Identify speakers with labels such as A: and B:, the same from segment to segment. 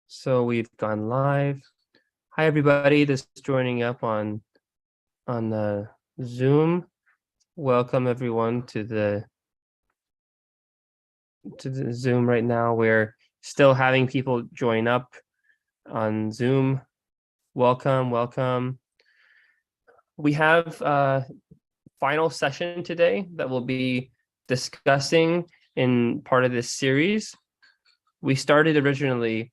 A: So we've gone live. Hi, everybody that's joining up on the Zoom. Welcome everyone to the Zoom right now. We're still having people join up on Zoom. Welcome, welcome. We have a final session today that we'll be discussing in part of this series. We started originally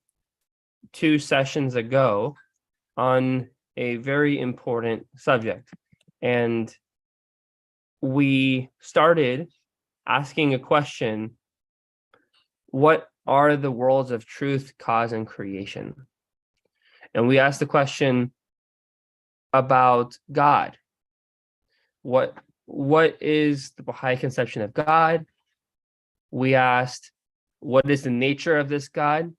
A: 2 sessions ago on a very important subject. And we started asking a question: what are the worlds of truth, cause, and creation? And we asked the question about God. What is the Baha'i conception of God? We asked, what is the nature of this God?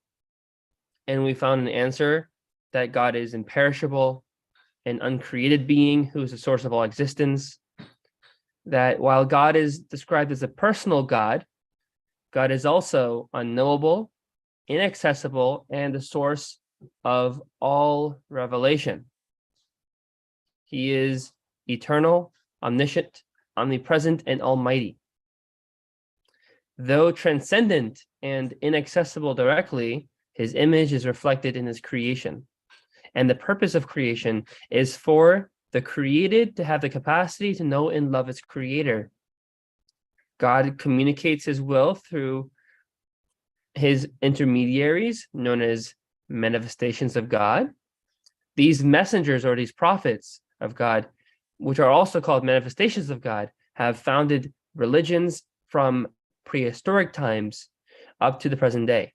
A: And we found an answer that God is imperishable, an uncreated being who is the source of all existence. That while God is described as a personal God, God is also unknowable, inaccessible, and the source of all revelation. He is eternal, omniscient, omnipresent, and almighty. Though transcendent and inaccessible directly, his image is reflected in his creation. And the purpose of creation is for the created to have the capacity to know and love its creator. God communicates his will through his intermediaries, known as manifestations of God. These messengers, or these prophets of God, which are also called manifestations of God, have founded religions from prehistoric times up to the present day.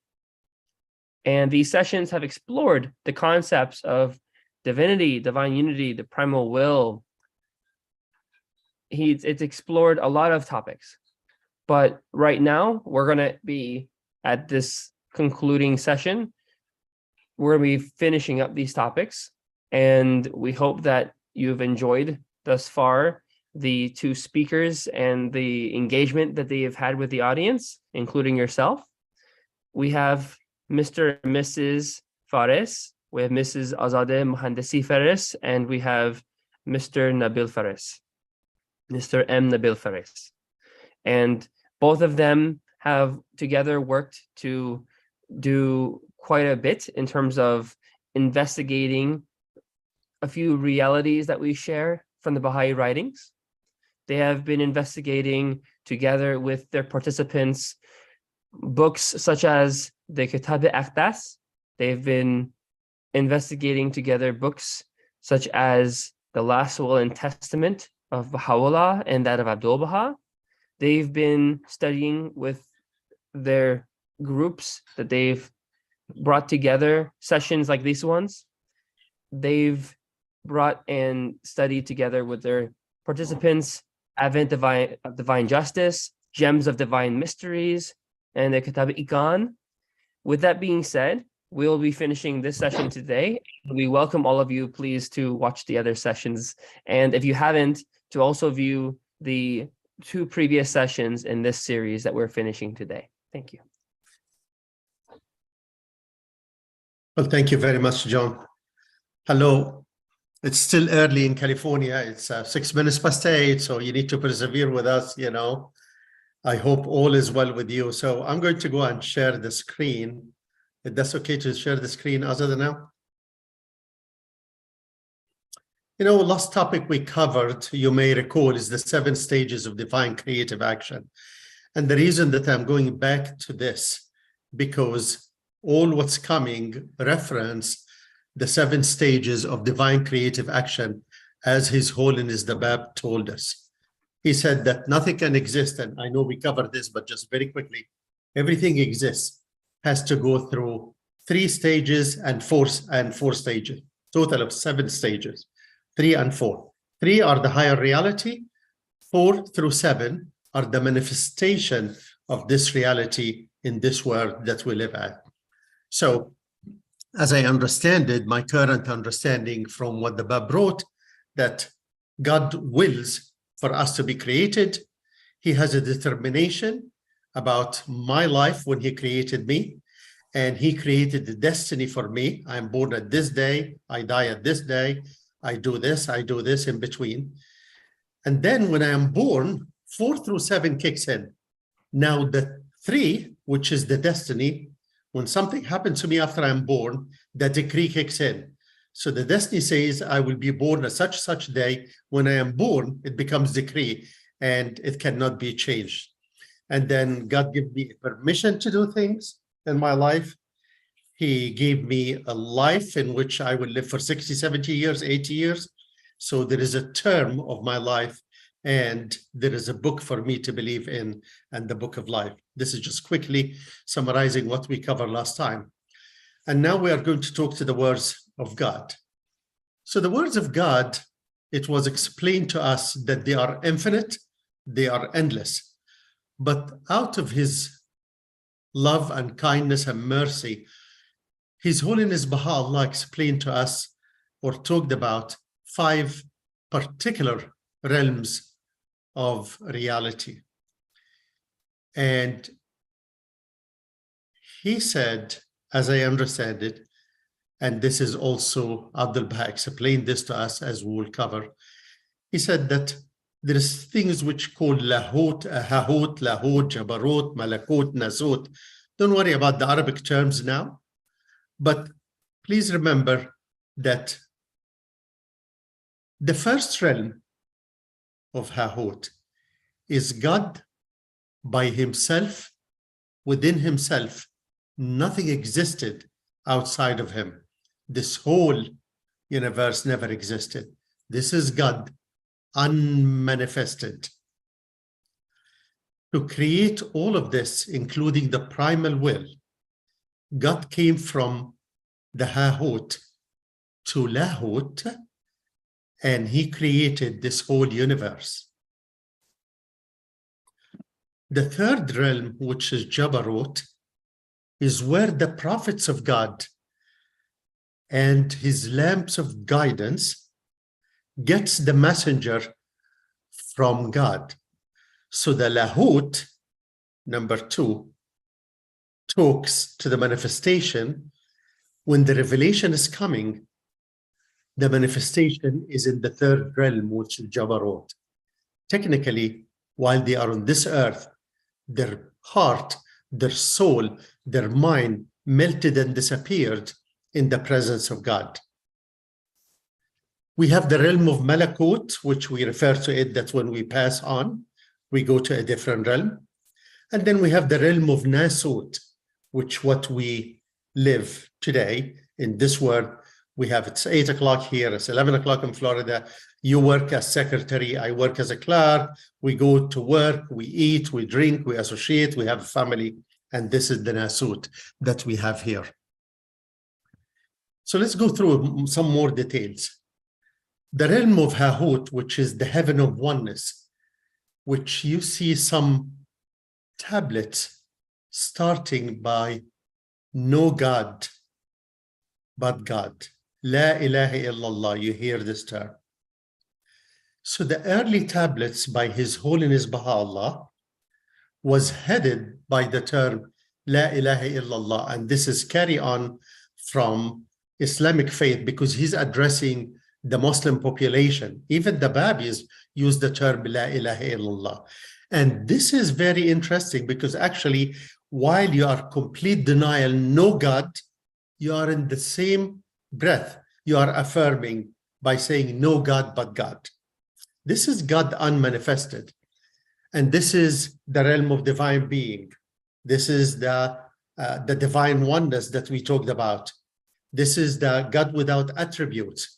A: And these sessions have explored the concepts of divinity, divine unity, the primal will. It's explored a lot of topics. But right now, we're going to be at this concluding session. We're going to be finishing up these topics. And we hope that you've enjoyed thus far the 2 speakers and the engagement that they have had with the audience, including yourself. We have Mr. and Mrs. Fares, we have Mrs. Azadeh Mohandesi Fares, and we have Mr. Nabil Fares, Mr. M. Nabil Fares. And both of them have together worked to do quite a bit in terms of investigating a few realities that we share from the Baha'i writings. They have been investigating together with their participants books such as the Kitab-i-Aqdas. They've been investigating together books such as the Last Will and Testament of Baha'u'llah and that of Abdul Baha. They've been studying with their groups that they've brought together, sessions like these ones. They've brought and studied together with their participants Advent of Divine Justice, Gems of Divine Mysteries, and the Kitab-i-Iqan. With that being said, we'll be finishing this session today. We welcome all of you, please, to watch the other sessions. And if you haven't, to also view the 2 previous sessions in this series that we're finishing today. Thank you.
B: Well, thank you very much, John. Hello. It's still early in California. It's 6 minutes past 8, so you need to persevere with us, you know. I hope all is well with you. So I'm going to go and share the screen. If that's okay to share the screen, Azadeh, now. You know, last topic we covered, you may recall, is the 7 stages of divine creative action. And the reason that I'm going back to this, because all what's coming reference the 7 stages of divine creative action, as His Holiness the Bab told us. He said that nothing can exist, and I know we covered this, but just very quickly, everything exists has to go through 3 stages and 4 stages, total of 7 stages, 3 and 4. 3 are the higher reality, 4 through 7 are the manifestation of this reality in this world that we live at. So, as I understand it, my current understanding from what the Bab wrote, that God wills for us to be created. He has a determination about my life when He created me. and he created the destiny for me. I'm born at this day, I die at this day, I do this in between. And then when I am born, 4 through 7 kicks in. Now the 3, which is the destiny, when something happens to me after I'm born, the decree kicks in. So the destiny says I will be born at such day. When I am born, it becomes decree and it cannot be changed. And then God gave me permission to do things in my life. He gave me a life in which I will live for 60, 70 years, 80 years. So there is a term of my life, and there is a book for me to believe in, and the book of life. This is just quickly summarizing what we covered last time. And now we are going to talk to the words of God. So the words of God, it was explained to us that they are infinite, they are endless. But out of his love and kindness and mercy, His Holiness Baha'u'llah explained to us or talked about 5 particular realms of reality. And he said, as I understand it, and this is also Abdul Baha explained this to us as we will cover, he said that there is things which called Lahut, Hahut, Lahut, Jabarut, Malakut, Nasut. Don't worry about the Arabic terms now, but please remember that the first realm of Hahut is God by himself, within himself. Nothing existed outside of him. This whole universe never existed. This is God, unmanifested. To create all of this, including the primal will, God came from the Hahut to Lahut, and he created this whole universe. The third realm, which is Jabarut, is where the prophets of God and his lamps of guidance gets the messenger from God. So the Lahut, number 2, talks to the manifestation. When the revelation is coming, the manifestation is in the third realm, which is Jabarut. Technically, while they are on this earth, their heart, their soul, their mind melted and disappeared in the presence of God. We have the realm of Malakut, which we refer to it that when we pass on, we go to a different realm. And then we have the realm of Nasut, which what we live today in this world. We have, it's 8 o'clock here, it's 11 o'clock in Florida. You work as secretary, I work as a clerk. We go to work, we eat, we drink, we associate, we have a family. And this is the Nasut that we have here. So let's go through some more details. The realm of Hahut, which is the heaven of oneness, which you see some tablets starting by no God but God. La ilaha illallah, you hear this term. So the early tablets by His Holiness Baha'u'llah was headed by the term La ilaha illallah, and this is carry on from Islamic faith because he's addressing the Muslim population. Even the Babis use the term La ilaha illallah. And this is very interesting because actually, while you are complete denial, no God, you are in the same breath, you are affirming by saying no God but God. This is God unmanifested. And this is the realm of divine being. This is the divine oneness that we talked about. This is the God without attributes.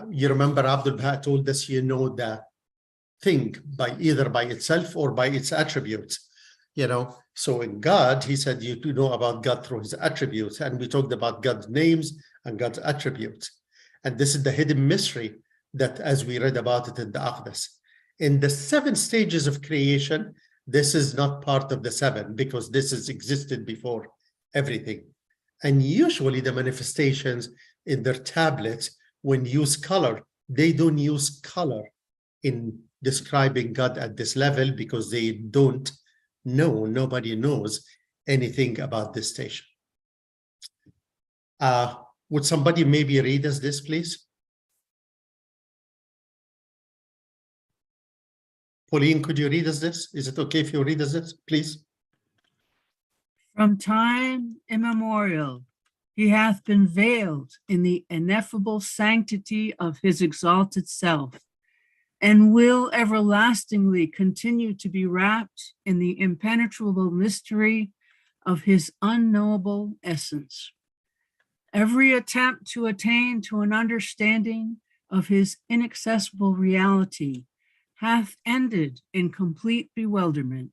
B: You remember Abdul Baha told us, you know the thing by either by itself or by its attributes. You know, so in God, he said you do know about God through his attributes. And we talked about God's names and God's attributes. And this is the hidden mystery that as we read about it in the Aqdas. In the 7 stages of creation, this is not part of the 7 because this has existed before everything. And usually the manifestations in their tablets, when use color, they don't use color in describing God at this level because they don't know, nobody knows anything about this station. Would somebody maybe read us this, please? Pauline, could you read us this? Is it okay if you read us this, please?
C: From time immemorial, he hath been veiled in the ineffable sanctity of his exalted self, and will everlastingly continue to be wrapped in the impenetrable mystery of his unknowable essence. Every attempt to attain to an understanding of his inaccessible reality hath ended in complete bewilderment,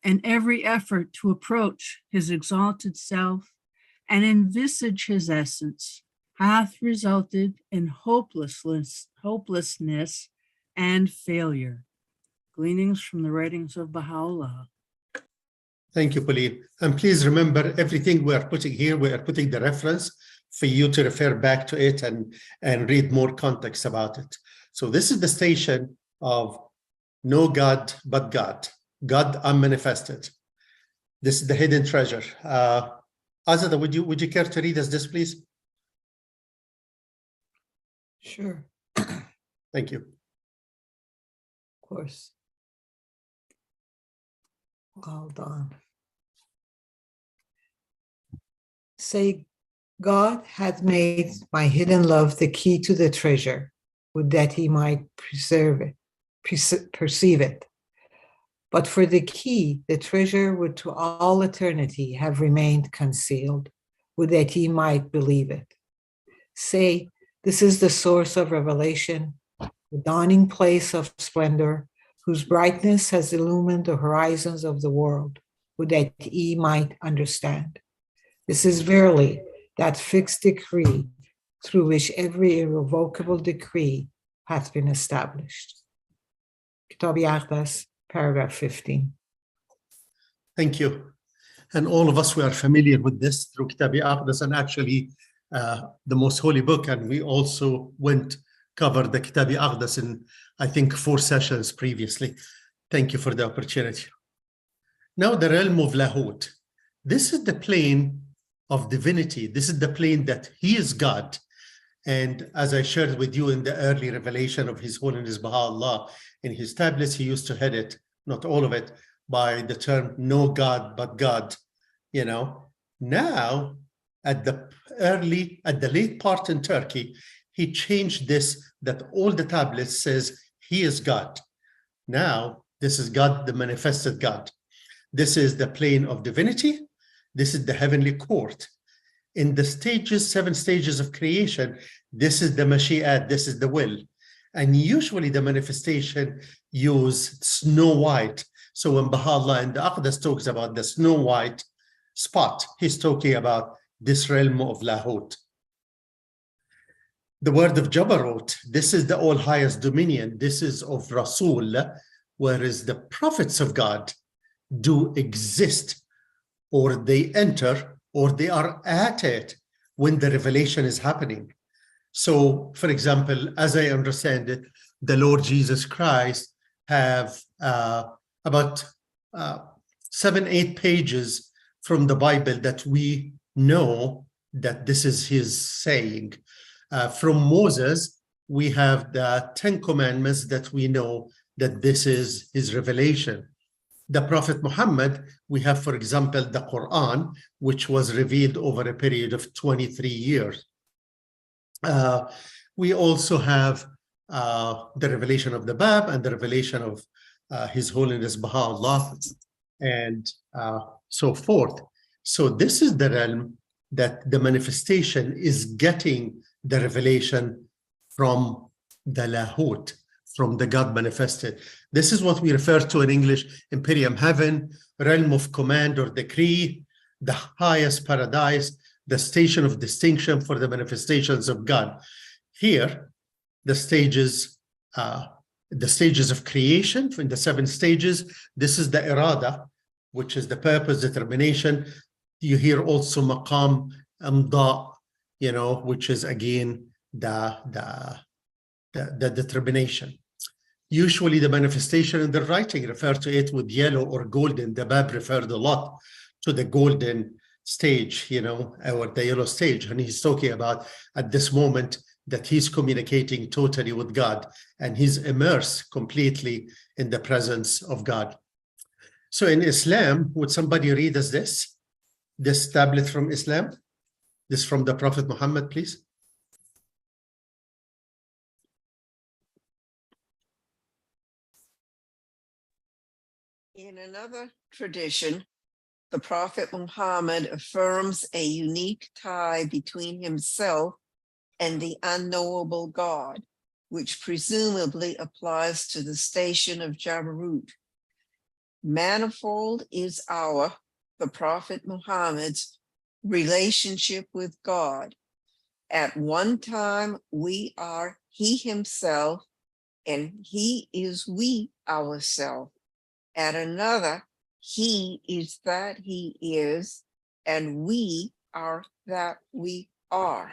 C: and every effort to approach his exalted self and envisage his essence hath resulted in hopelessness and failure. Gleanings from the writings of Baha'u'llah.
B: Thank you, Pauline. And please remember, everything we are putting here, we are putting the reference for you to refer back to it and read more context about it. So this is the station of no God but God, God unmanifested. This is the hidden treasure. Azada, would you care to read us this, please?
D: Sure,
B: Thank you.
D: of course. Hold on. Say, God hath made my hidden love the key to the treasure, would that he might perceive it. But for the key, the treasure would to all eternity have remained concealed, would that he might believe it. Say, this is the source of revelation, the dawning place of splendor, whose brightness has illumined the horizons of the world, would that ye might understand. This is verily that fixed decree through which every irrevocable decree hath been established. Kitab-i-Aqdas, paragraph 15.
B: Thank you. And all of us, we are familiar with this through Kitab-i-Aqdas, and actually the most holy book. And we also covered the Kitab-i-Aqdas in, I think, 4 sessions previously. Thank you for the opportunity. Now, the realm of Lahut. This is the plane of divinity. This is the plane that he is God. And as I shared with you in the early revelation of His Holiness Baha'u'llah, in his tablets, he used to head it, not all of it, by the term no God but God. You know, now at the late part in Turkey, he changed this, that all the tablets says he is God. Now, this is God, the manifested God. This is the plane of divinity. This is the heavenly court. In the 7 stages of creation, this is the Mashiach, this is the will. And usually the manifestation use snow white. So when Baha'u'llah in the Aqdas talks about the snow white spot, he's talking about this realm of Lahut. The word of Jabarut, this is the all highest dominion. This is of Rasul, whereas the prophets of God do exist, or they enter, or they are at it when the revelation is happening. So, for example, as I understand it, the Lord Jesus Christ have about 7-8 pages from the Bible that we know that this is his saying. From Moses, we have the 10 commandments that we know that this is his revelation. The Prophet Muhammad, we have, for example, the Quran, which was revealed over a period of 23 years. We also have the revelation of the Bab and the revelation of His Holiness Baha'u'llah and so forth. So this is the realm that the manifestation is getting the revelation from the Lahut, from the God manifested. This is what we refer to in English, Imperium Heaven, realm of command or decree, the highest paradise, the station of distinction for the manifestations of God. Here, the stages of creation, in the 7 stages, this is the irada, which is the purpose, determination. You hear also maqam amda, you know, which is again the determination. Usually the manifestation in the writing refer to it with yellow or golden. The Bab referred a lot to the golden stage, or the yellow stage. And he's talking about at this moment that he's communicating totally with God and he's immersed completely in the presence of God. So in Islam, would somebody read us this tablet from Islam? This from the Prophet Muhammad, please.
E: In another tradition, the Prophet Muhammad affirms a unique tie between himself and the unknowable God, which presumably applies to the station of Jabarut. Manifold is the Prophet Muhammad's relationship with God. At one time, we are he himself, and he is we ourselves. At another, he is that he is, and we are that we are.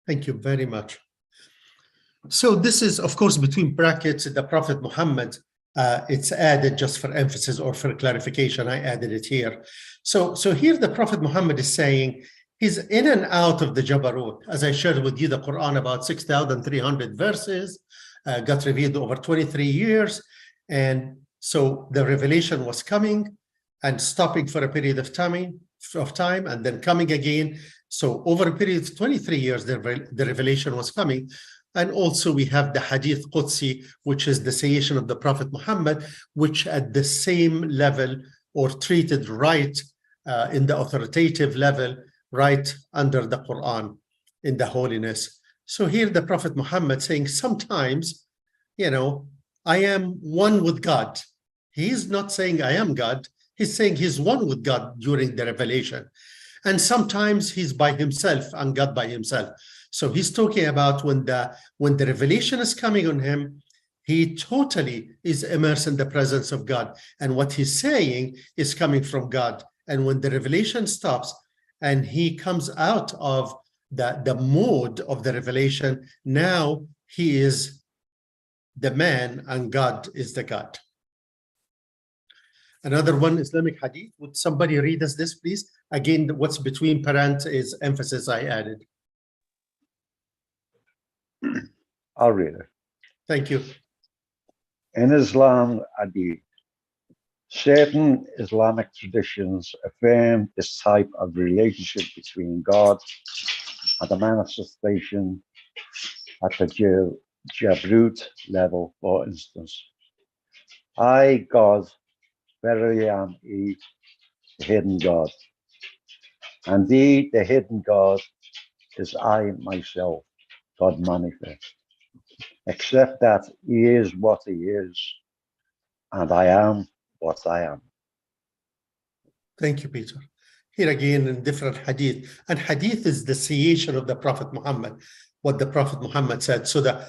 B: Thank you very much. So this is, of course, between brackets, the Prophet Muhammad. It's added just for emphasis or for clarification. I added it here. So here the Prophet Muhammad is saying he's in and out of the Jabarut. As I shared with you, the Quran, about 6,300 verses, got revealed over 23 years. And so the revelation was coming and stopping for a period of time and then coming again. So over a period of 23 years, the revelation was coming. And also we have the Hadith Qudsi, which is the sayation of the Prophet Muhammad, which at the same level or treated right in the authoritative level, right under the Quran in the holiness. So here the Prophet Muhammad saying sometimes, I am one with God. He's not saying I am God. He's saying he's one with God during the revelation. And sometimes he's by himself and God by himself. So he's talking about when the revelation is coming on him, he totally is immersed in the presence of God. And what he's saying is coming from God. And when the revelation stops and he comes out of the mode of the revelation, now he is the man and God is the God. Another one, Islamic Hadith. Would somebody read us this, please? Again, what's between parent is emphasis I added.
F: I'll read it.
B: Thank you.
F: In Islam Hadith, certain Islamic traditions affirm this type of relationship between God and the manifestation at the Jabrut level, for instance. I, God, verily am He, the hidden God. Indeed, the hidden God is I myself, God manifest. Except that He is what He is, and I am what I am.
B: Thank you, Peter. Here again in different hadith. And hadith is the sayation of the Prophet Muhammad, what the Prophet Muhammad said. So the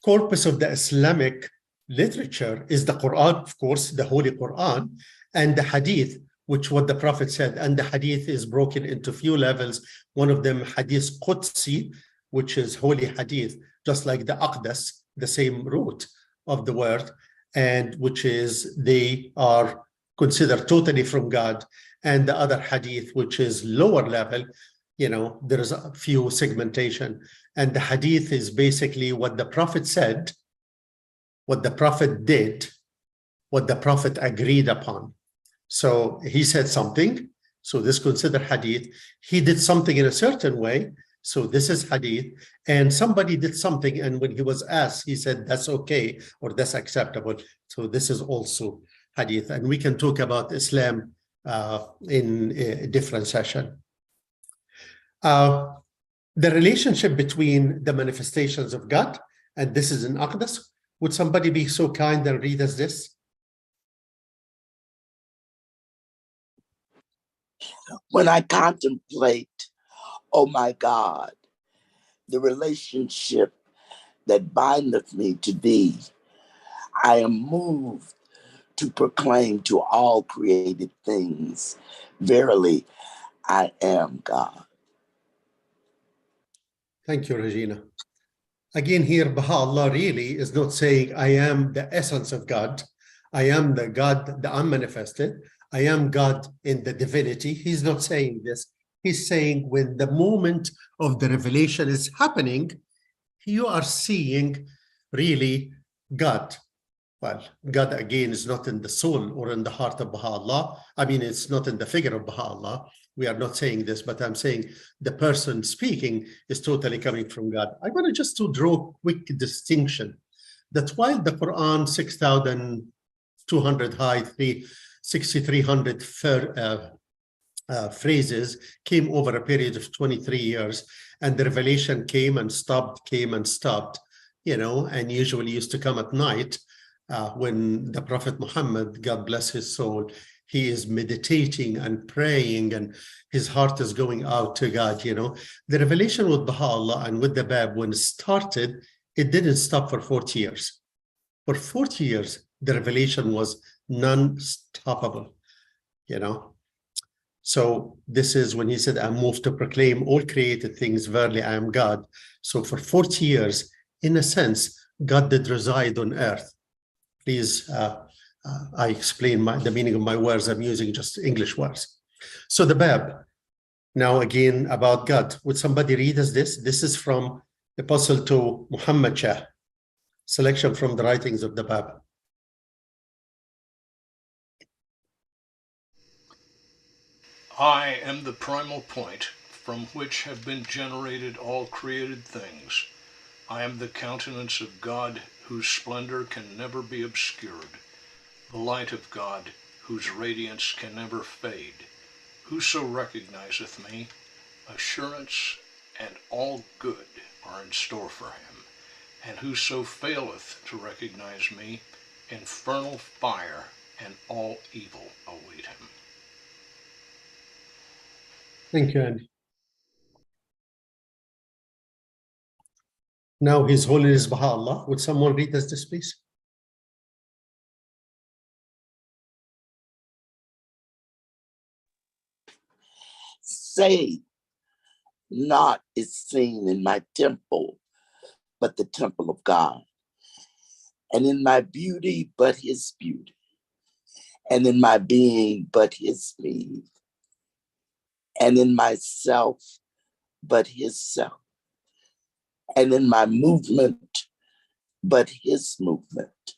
B: corpus of the Islamic literature is the Quran, of course, the Holy Quran, and the hadith, which what the Prophet said. And the hadith is broken into few levels. One of them, hadith Qudsi, which is holy hadith, just like the Aqdas, the same root of the word, and which is they are considered totally from God. And the other hadith, which is lower level, there is a few segmentation. And the hadith is basically what the Prophet said, what the Prophet did, what the Prophet agreed upon. So he said something, so this considered hadith. He did something in a certain way, so this is hadith. And somebody did something, and when he was asked, he said, that's okay, or that's acceptable. So this is also hadith. And we can talk about Islam in a different session. The relationship between the manifestations of God, and this is in Aqdas. Would somebody be so kind and read us this?
G: When I contemplate, oh my God, the relationship that bindeth me to thee, I am moved to proclaim to all created things, verily, I am God.
B: Thank you, Regina. Again, here, Baha'u'llah really is not saying, I am the essence of God. I am the God, the unmanifested. I am God in the divinity. He's not saying this. He's saying when the moment of the revelation is happening, you are seeing really God. Well, God again is not in the soul or in the heart of Baha'u'llah. I mean, it's not in the figure of Baha'u'llah. We are not saying this, but I'm saying the person speaking is totally coming from God. I want to just to draw a quick distinction that while the Quran 6,200 high, 6,300 phrases came over a period of 23 years, and the revelation came and stopped, you know, and usually used to come at night when the Prophet Muhammad, God bless his soul, he is meditating and praying and his heart is going out to God, you know. The revelation with Baha'u'llah and with the Bab, when it started, it didn't stop for 40 years. For 40 years, the revelation was non-stoppable, you know. So this is when he said, I'm moved to proclaim all created things, verily I am God. So for 40 years, in a sense, God did reside on earth. Please, I explain the meaning of my words. I'm using just English words. So the Bab, now again about God. Would somebody read us this? This is from Epistle to Muhammad Shah, selection from the writings of the Bab.
H: I am the primal point from which have been generated all created things. I am the countenance of God, whose splendor can never be obscured, the light of God, whose radiance can never fade. Whoso recognizeth me, assurance and all good are in store for him, and whoso faileth to recognize me, infernal fire and all evil await him.
B: Thank you, Andy. Now, His Holiness Baha'u'llah. Would someone read us this, please?
G: Say, not is seen in my temple, but the temple of God, and in my beauty, but his beauty, and in my being, but his being, and in myself, but his self, and in my movement, but his movement,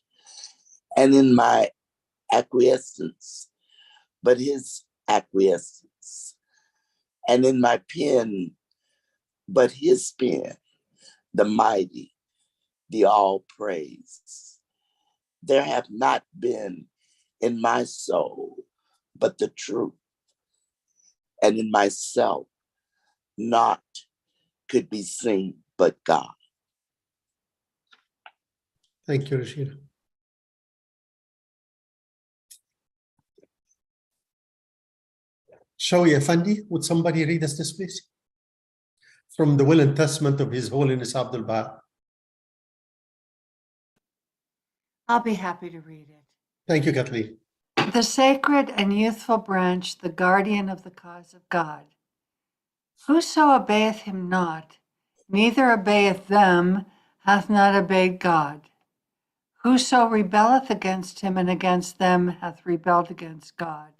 G: and in my acquiescence, but his acquiescence, and in my pen, but his pen, the mighty, the all praise. There have not been in my soul, but the truth, and in myself, naught could be seen but God.
B: Thank you, Rashida. Shawi Effendi, would somebody read us this, please? From the Will and Testament of His Holiness Abdul Baha.
I: I'll be happy to read it.
B: Thank you, Kathleen.
I: The sacred and youthful branch, the guardian of the cause of God. Whoso obeyeth him not, neither obeyeth them, hath not obeyed God. Whoso rebelleth against him and against them hath rebelled against God.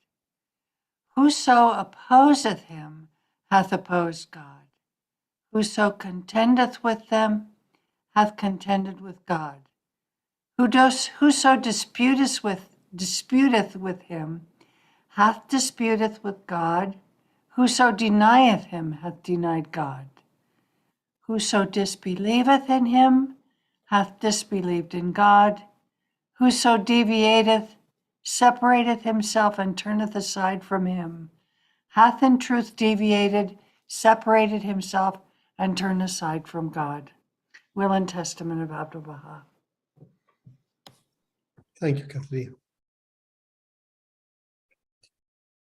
I: Whoso opposeth him hath opposed God. Whoso contendeth with them hath contended with God. Whoso disputeth with him hath disputeth with God. Whoso denieth him hath denied God. Whoso disbelieveth in him hath disbelieved in God. Whoso deviateth, separateth himself, and turneth aside from him, hath in truth deviated, separated himself, and turned aside from God. Will and Testament of Abdul Baha.
B: Thank you, Kathleen.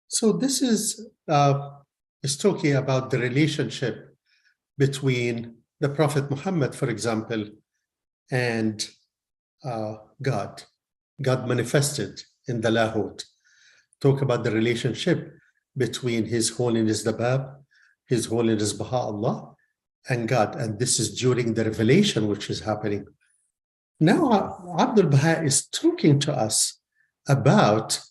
B: So this is talking about the relationship between the Prophet Muhammad, for example, and God. God manifested in the Lahut. Talk about the relationship between His Holiness the Bab, His Holiness Baha'u'llah, and God. And this is during the revelation which is happening. Now, Abdul Baha is talking to us about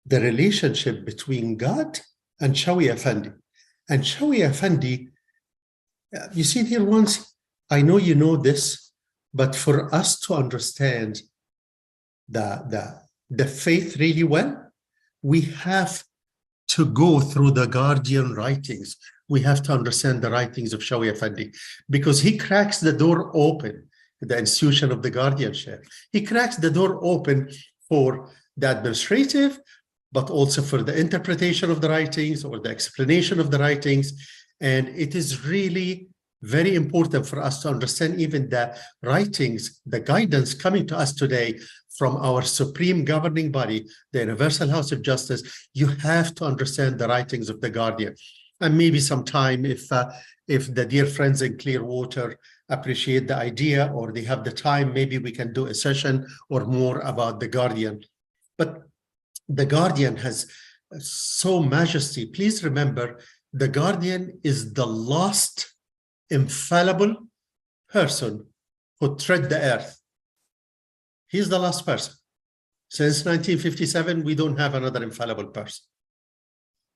B: the relationship between God and Shawi Effendi. And Shawi Effendi, you see here once, I know you know this, but for us to understand the faith really well, we have to go through the Guardian writings. We have to understand the writings of Shawi Effendi, because he cracks the door open, the institution of the guardianship. He cracks the door open for the administrative, but also for the interpretation of the writings or the explanation of the writings. And it is really very important for us to understand even the writings, the guidance coming to us today from our supreme governing body, the Universal House of Justice. You have to understand the writings of the Guardian. And maybe sometime if the dear friends in Clearwater appreciate the idea or they have the time, maybe we can do a session or more about the Guardian. But the Guardian has so majesty. Please remember, the Guardian is the last infallible person who tread the earth. He's the last person. Since 1957, we don't have another infallible person.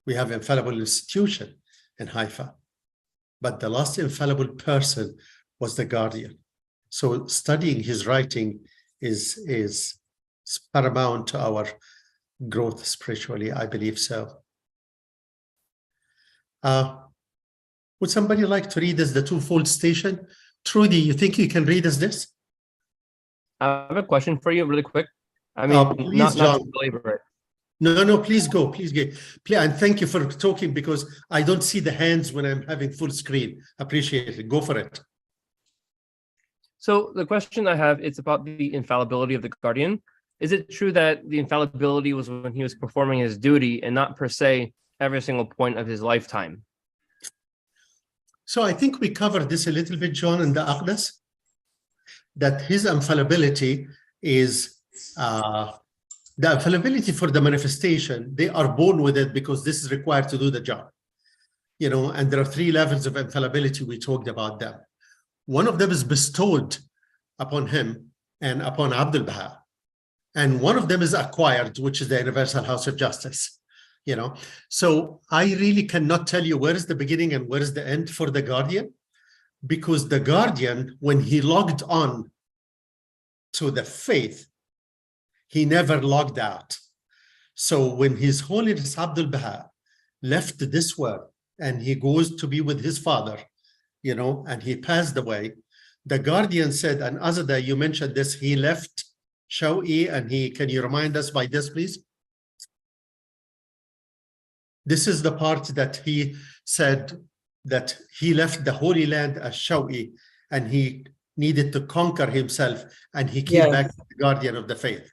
B: We have infallible institution in Haifa, but the last infallible person was the Guardian. So studying his writing is paramount to our growth spiritually, I believe so. Would somebody like to read us the twofold station? Trudy, you think you can read us this?
A: I have a question for you really quick. I mean,
B: Please,
A: not
B: John.
A: to belabor it.
B: No, please go, please go. Please, and thank you for talking, because I don't see the hands when I'm having full screen. Appreciate it. Go for it.
A: So the question I have, it's about the infallibility of the Guardian. Is it true that the infallibility was when he was performing his duty and not per se every single point of his lifetime?
B: So I think we covered this a little bit, John, in the Aqdas, that his infallibility is the infallibility for the manifestation. They are born with it because this is required to do the job. You know, and there are 3 levels of infallibility. We talked about them. One of them is bestowed upon him and upon Abdul Baha. And one of them is acquired, which is the Universal House of Justice. You know, so I really cannot tell you where is the beginning and where is the end for the Guardian, because the Guardian, when he logged on to the faith, he never logged out. So when His Holiness Abdul Baha left this world and he goes to be with his father, you know, and he passed away, the Guardian said, and Azada, you mentioned this, he left Shawi, and can you remind us by this, please? This is the part that he said that he left the Holy Land as Shawi, and he needed to conquer himself, and he came back to the Guardian of the faith.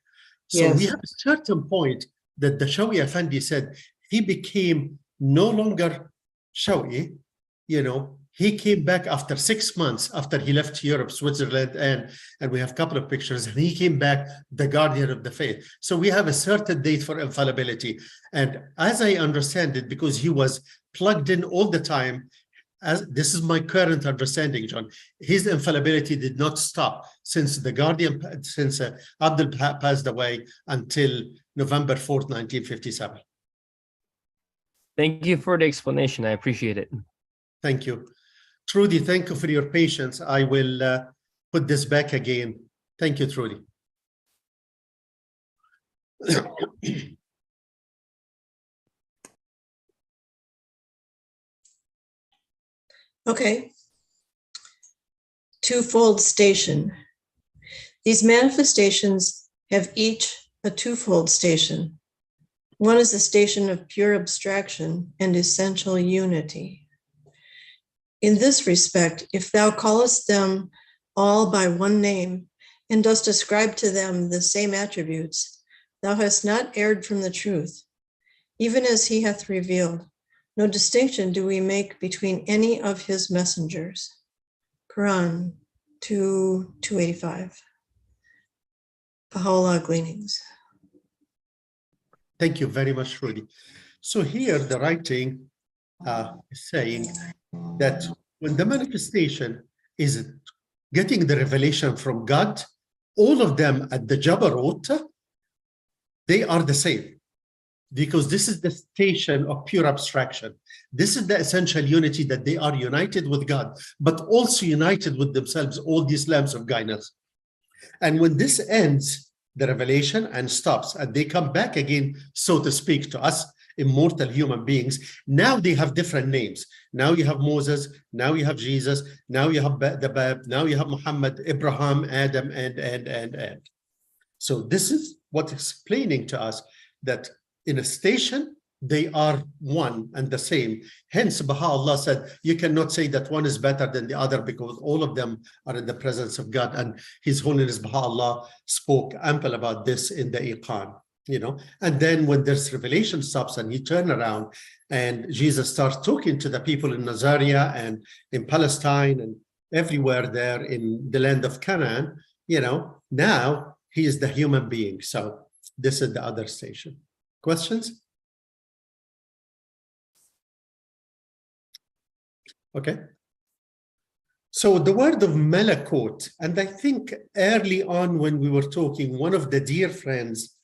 B: So we have a certain point that the Shawi Effendi said he became no longer Shawi, you know, he came back after 6 months after he left Europe, Switzerland, and we have a couple of pictures, and he came back the Guardian of the faith. So we have a certain date for infallibility. And as I understand it, because he was plugged in all the time, as this is my current understanding, John, his infallibility did not stop since the Guardian, since Abdul passed away until November 4th, 1957.
A: Thank you for the explanation. I appreciate it.
B: Thank you. Trudy, thank you for your patience. I will put this back again. Thank you, Trudy.
J: Okay. Twofold station. These manifestations have each a twofold station. One is the station of pure abstraction and essential unity. In this respect, if thou callest them all by one name and dost ascribe to them the same attributes, thou hast not erred from the truth, even as he hath revealed. No distinction do we make between any of his messengers. Quran 2:285. Baha'u'llah Gleanings.
B: Thank you very much, Rudy. So here the writing is saying that when the manifestation is getting the revelation from God, all of them at the Jabarut, they are the same. because this is the station of pure abstraction. This is the essential unity, that they are united with God, but also united with themselves, all these lamps of guidance. And when this ends, the revelation and stops, and they come back again, so to speak, to us, immortal human beings. Now they have different names. Now you have Moses, now you have Jesus, now you have the Bab, now you have Muhammad, Abraham, Adam, and. So this is what's explaining to us that in a station, they are one and the same. Hence, Baha'u'llah said, you cannot say that one is better than the other, because all of them are in the presence of God. And His Holiness Baha'u'llah spoke ample about this in the Iqan, you know. And then when this revelation stops and he turned around and Jesus starts talking to the people in Nazaria and in Palestine and everywhere there in the land of Canaan, you know, now he is the human being. So this is the other station. Questions? Okay. So the word of Malakut, and I think early on when we were talking, one of the dear friends,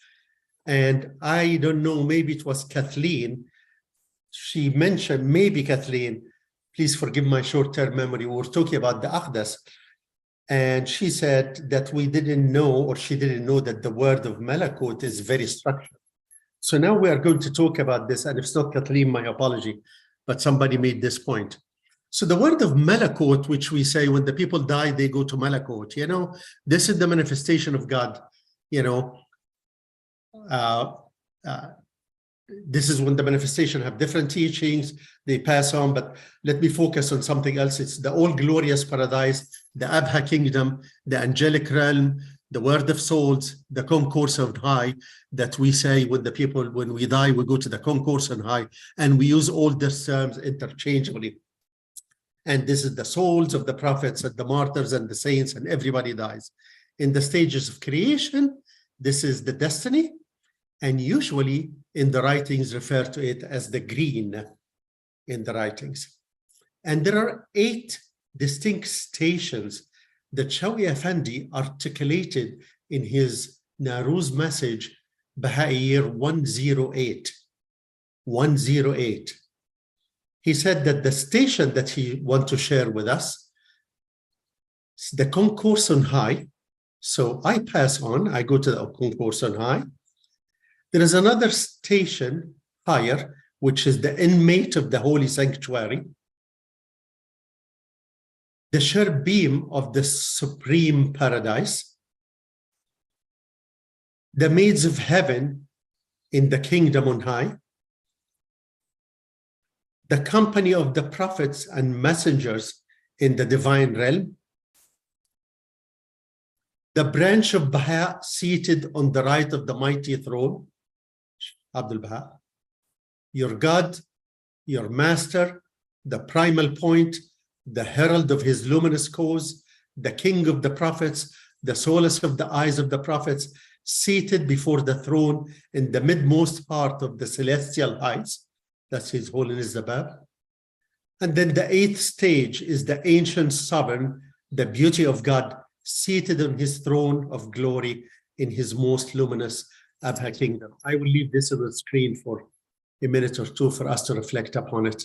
B: and I don't know, maybe it was Kathleen, she mentioned, maybe Kathleen, please forgive my short-term memory, we were talking about the Aqdas, and she said that we didn't know, or she didn't know, that the word of Malakut is very structured. So now we are going to talk about this, and if it's not Kathleen, my apology, but somebody made this point. So the word of Malakut, which we say when the people die, they go to Malakut, you know, this is the manifestation of God, you know. This is when the manifestation have different teachings, they pass on, but let me focus on something else. It's the all-glorious paradise, the Abha kingdom, the angelic realm, the world of souls, the concourse on high, that we say when the people, when we die, we go to the concourse on high, and we use all these terms interchangeably. And this is the souls of the prophets and the martyrs and the saints, and everybody dies. In the stages of creation, this is the destiny, and usually in the writings refer to it as the green in the writings. And there are 8 distinct stations that Shawi Effendi articulated in his Nowruz message, Baha'i year 108. 108. He said that the station that he wants to share with us is the concourse on high. So I pass on, I go to the concourse on high. There is another station higher, which is the inmate of the holy sanctuary, the cherubim of the supreme paradise, the maids of heaven in the kingdom on high, the company of the prophets and messengers in the divine realm, the branch of Baha seated on the right of the mighty throne, Abdul Baha, your God, your master, the primal point, the herald of his luminous cause, the king of the prophets, the solace of the eyes of the prophets, seated before the throne in the midmost part of the celestial heights. That's His Holiness the Bab. And then the 8th stage is the ancient sovereign, the beauty of God, seated on his throne of glory in his most luminous Abha kingdom. I will leave this on the screen for a minute or two for us to reflect upon it.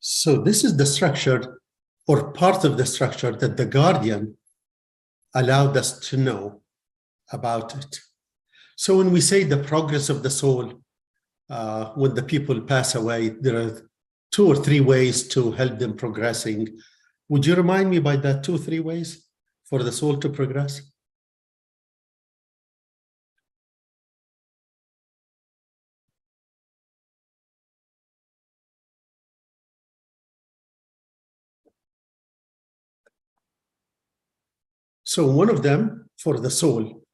B: So this is the structure, or part of the structure, that the Guardian allowed us to know about it. So when we say the progress of the soul, when the people pass away, there are 2 or 3 ways to help them progressing. Would you remind me by that 2 or 3 ways for the soul to progress? So one of them for the soul,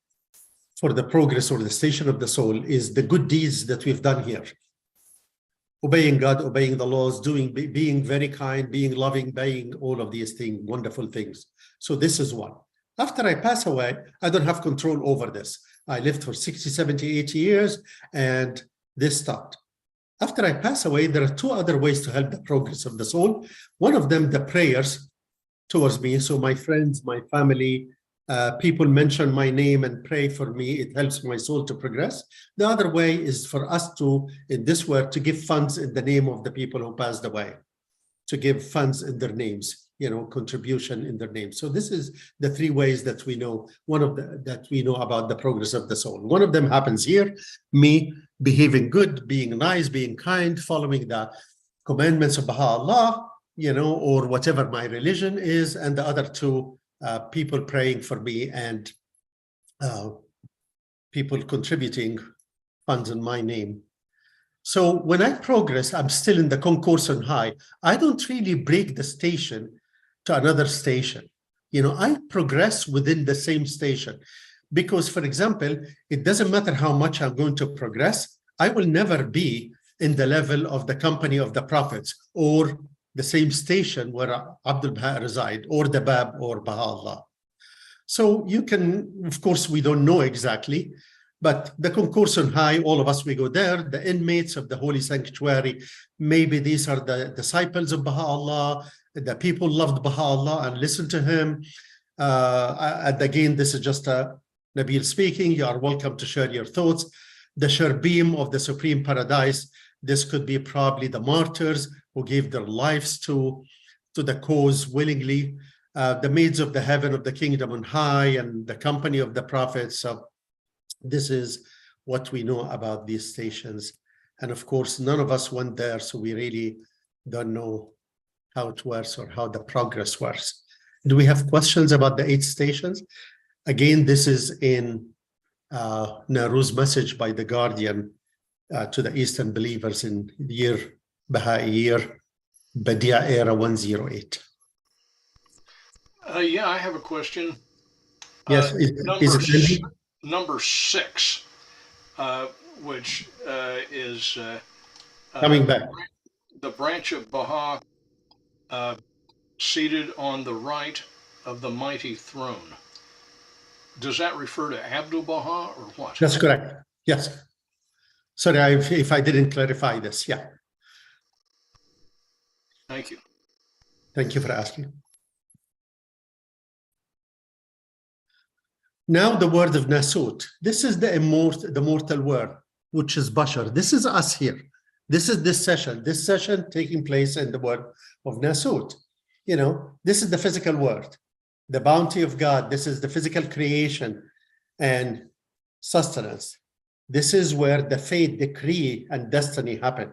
B: for the progress or the station of the soul, is the good deeds that we've done here. Obeying God, obeying the laws, being very kind, being loving, being all of these things, wonderful things. So this is one. After I pass away, I don't have control over this. I lived for 60, 70, 80 years, and this stopped. After I pass away, there are two other ways to help the progress of the soul. One of them, the prayers towards me. So my friends, my family, people mention my name and pray for me. It helps my soul to progress. The other way is for us to, in this work, to give funds in the name of the people who passed away, to give funds in their names, contribution in their names. So this is the three ways that we know, that we know about the progress of the soul. One of them happens here, me behaving good, being nice, being kind, following the commandments of Baha'u'llah, or whatever my religion is, and the other two, people praying for me and people contributing funds in my name. So when I progress, I'm still in the concourse on high. I don't really break the station to another station. I progress within the same station because, for example, it doesn't matter how much I'm going to progress. I will never be in the level of the company of the prophets or the same station where Abdul Baha reside, or the Bab or Baha'u'llah. So you can, of course, we don't know exactly, but the concourse on high, all of us, we go there, the inmates of the holy sanctuary, maybe these are the disciples of Baha'u'llah, the people loved Baha'u'llah and listened to him. And again, this is just Nabil speaking. You are welcome to share your thoughts. The Sherbeam of the Supreme Paradise, this could be probably the martyrs who gave their lives to the cause willingly, the maids of the heaven of the kingdom on high, and the company of the prophets. So this is what we know about these stations. And of course, none of us went there, so we really don't know how it works or how the progress works. Do we have questions about the 8 stations? Again, this is in Nahru's message by the Guardian to the Eastern believers in year Baha'i year, Badia era 108.
H: Yeah, I have a question.
B: Yes,
H: Number 6, which is
B: coming back.
H: The branch of Baha seated on the right of the mighty throne. Does that refer to Abdul Baha or what?
B: That's correct. Yes. Sorry if I didn't clarify this. Yeah.
H: Thank you.
B: Thank you for asking. Now the word of Nasut. This is the mortal word, which is Bashar. This is us here. This is this session taking place in the word of Nasut. This is the physical word, the bounty of God. This is the physical creation and sustenance. This is where the fate, decree, and destiny happen,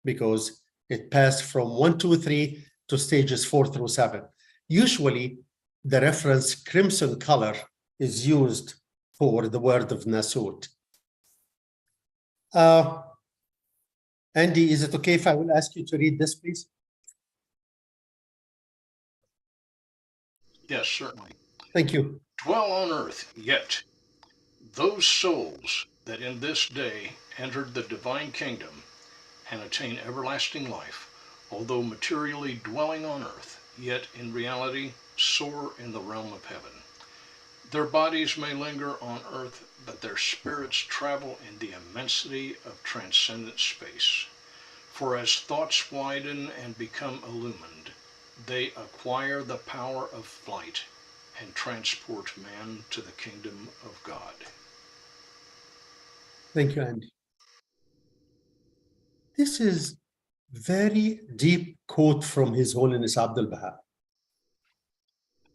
B: because it passed from 1, 2, 3 to stages 4 through 7. Usually, the reference crimson color is used for the word of Nasut. Andy, is it okay if I will ask you to read this, please?
H: Yes, certainly.
B: Thank you.
H: Dwell on earth, yet those souls that in this day entered the divine kingdom and attain everlasting life, although materially dwelling on earth, yet in reality soar in the realm of heaven. Their bodies may linger on earth, but their spirits travel in the immensity of transcendent space. For as thoughts widen and become illumined, they acquire the power of flight and transport man to the kingdom of God.
B: Thank you, Andy. This is very deep quote from His Holiness Abdul Baha.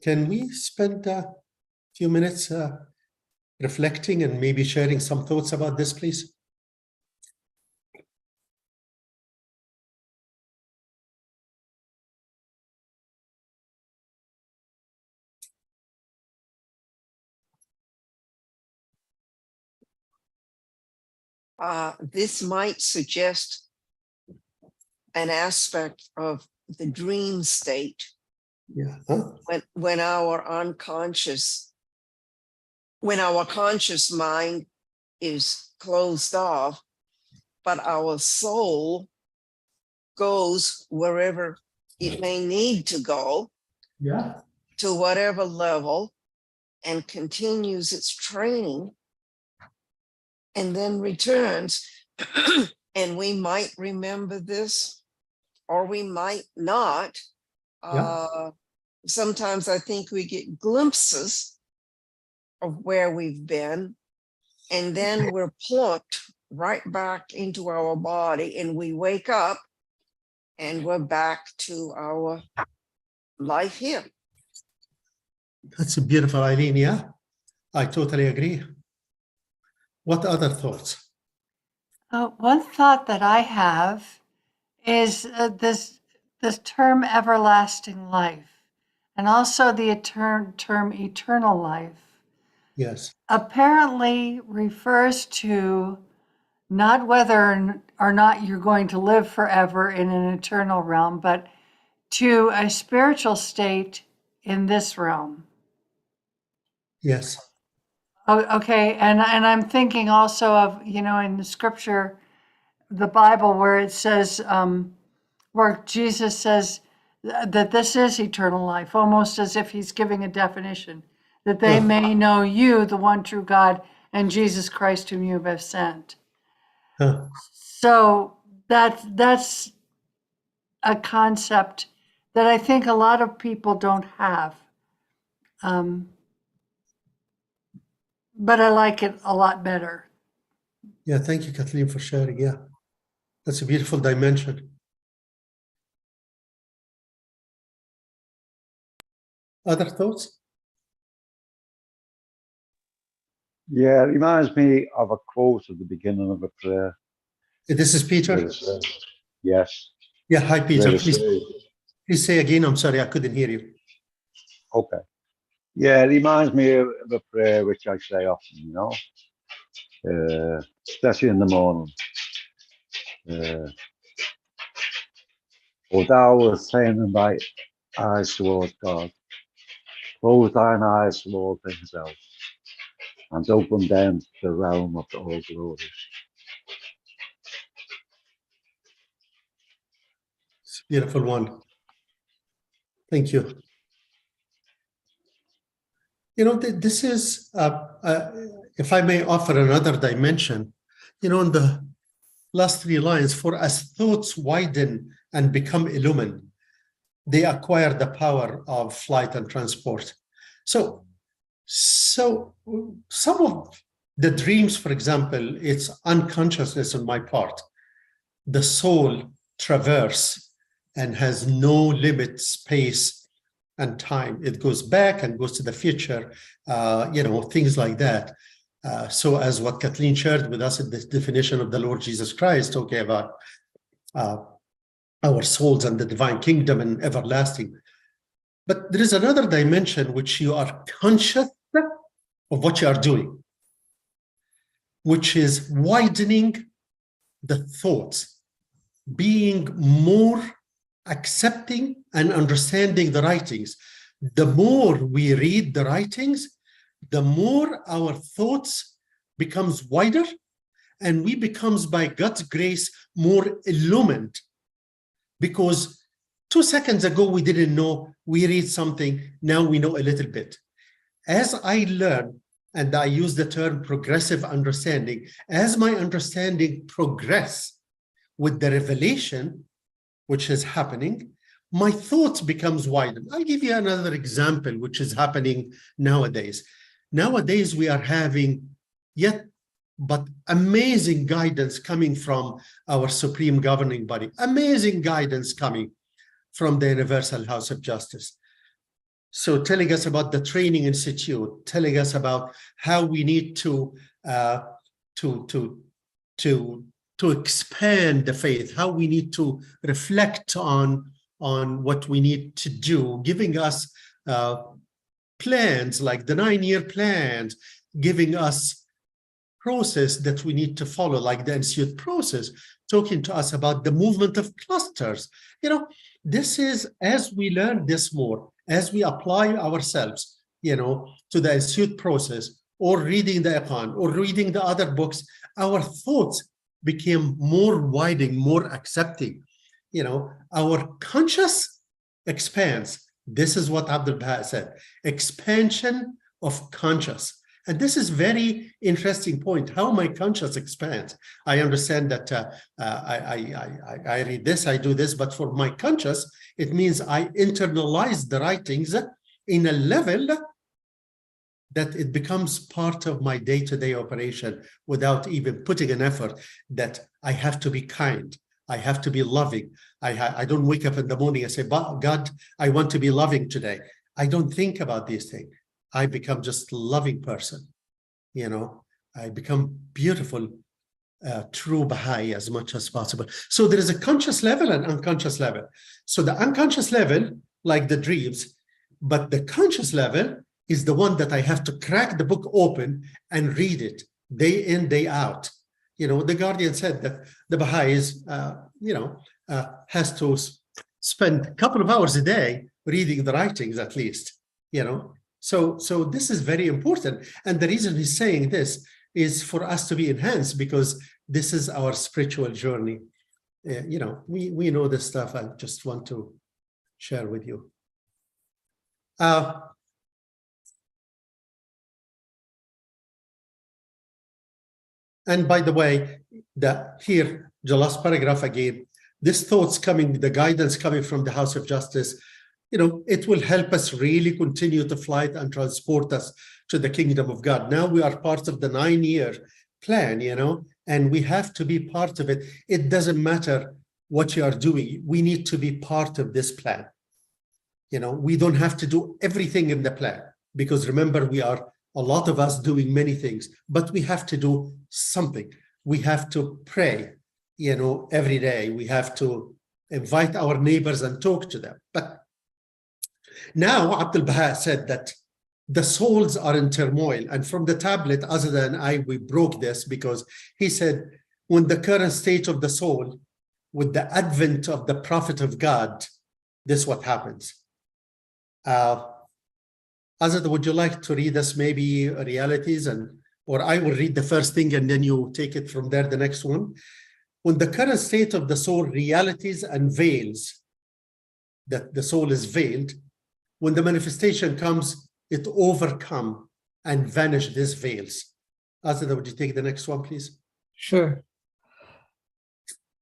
B: Can we spend a few minutes reflecting and maybe sharing some thoughts about this, please?
E: This might suggest an aspect of the dream state.
B: Yeah. Huh?
E: When our conscious mind is closed off, but our soul goes wherever it may need to go,
B: Yeah.
E: to whatever level, and continues its training and then returns. And we might remember this or we might not. Sometimes I think we get glimpses of where we've been, and then we're plucked right back into our body, and we wake up and we're back to our life here.
B: That's a beautiful, Eileen. Yeah, I totally agree. What other thoughts?
I: One thought that I have is this term everlasting life, and also the term eternal life.
B: Yes.
I: Apparently refers to not whether or not you're going to live forever in an eternal realm, but to a spiritual state in this realm.
B: Yes.
I: Oh, okay, and I'm thinking also of, in the scripture, the Bible, where it says, where Jesus says that this is eternal life, almost as if he's giving a definition, that they may know you, the one true God, and Jesus Christ whom you have sent. So that's a concept that I think a lot of people don't have. But I like it a lot better.
B: Yeah, thank you, Kathleen, for sharing. Yeah, that's a beautiful dimension. Other thoughts?
F: Yeah, it reminds me of a quote at the beginning of a prayer.
B: This is Peter.
F: Yes.
B: Yeah, hi, Peter.
F: Let us
B: Please say again. I'm sorry, I couldn't hear you.
F: Okay. Yeah, it reminds me of a prayer which I say often, especially in the morning. O thou wast turning thy eyes towards God, close thine eyes to all things else, and open them to the realm of the all glories.
B: It's a beautiful one. Thank you. This is, if I may offer another dimension, in the last 3 lines, for as thoughts widen and become illumined, they acquire the power of flight and transport. So some of the dreams, for example, it's unconsciousness on my part. The soul traverse and has no limit, space, and time. It goes back and goes to the future, things like that. So as what Kathleen shared with us in this definition of the Lord Jesus Christ, talking about our souls and the divine kingdom and everlasting. But there is another dimension which you are conscious of what you are doing, which is widening the thoughts, being more accepting and understanding the writings. The more we read the writings, the more our thoughts becomes wider, and we becomes, by God's grace, more illumined. Because 2 seconds ago, we didn't know, we read something, now we know a little bit. As I learn, and I use the term progressive understanding, as my understanding progress with the revelation, which is happening, my thoughts becomes widened. I'll give you another example, which is happening nowadays. Nowadays, we are having but amazing guidance coming from our supreme governing body, amazing guidance coming from the Universal House of Justice. So telling us about the training institute, telling us about how we need to expand the faith, how we need to reflect on what we need to do, giving us plans like the 9-year plans, giving us process that we need to follow, like the institute process, talking to us about the movement of clusters. This is, as we learn this more, as we apply ourselves, to the institute process, or reading the Iqan, or reading the other books, our thoughts became more widening, more accepting. Our conscious expands. This is what Abdul Baha said, expansion of conscious. And this is very interesting point, how my conscious expands. I understand that I read this, I do this, but for my conscious, it means I internalize the writings in a level that it becomes part of my day-to-day operation without even putting an effort, that I have to be kind, I have to be loving. I don't wake up in the morning and say, God, I want to be loving today. I don't think about these things. I become just a loving person. You know, I become beautiful, true Baha'i as much as possible. So there is a conscious level and unconscious level. So the unconscious level, like the dreams, but the conscious level is the one that I have to crack the book open and read it day in, day out. You know, the Guardian said that the Baha'is, has to spend a couple of hours a day reading the writings at least, you know. So this is very important. And the reason he's saying this is for us to be enhanced, because this is our spiritual journey. You know, we know this stuff. I just want to share with you. And by the way, here, the last paragraph again, this thoughts coming, the guidance coming from the House of Justice, you know, it will help us really continue to flight and transport us to the kingdom of God. Now we are part of the 9-year plan, you know, and we have to be part of it. It doesn't matter what you are doing. We need to be part of this plan. You know, we don't have to do everything in the plan, because remember, we are a lot of us doing many things, but we have to do something. We have to pray, you know, every day. We have to invite our neighbors and talk to them. But now Abdul Baha said that the souls are in turmoil. And from the tablet, other than we broke this, because he said, when the current state of the soul, with the advent of the prophet of God, this is what happens. Azad, would you like to read us maybe realities, or I will read the first thing and then you take it from there, the next one. When the current state of the soul realities and veils, that the soul is veiled, when the manifestation comes, it overcome and vanish these veils. Azad, would you take the next one, please?
D: Sure.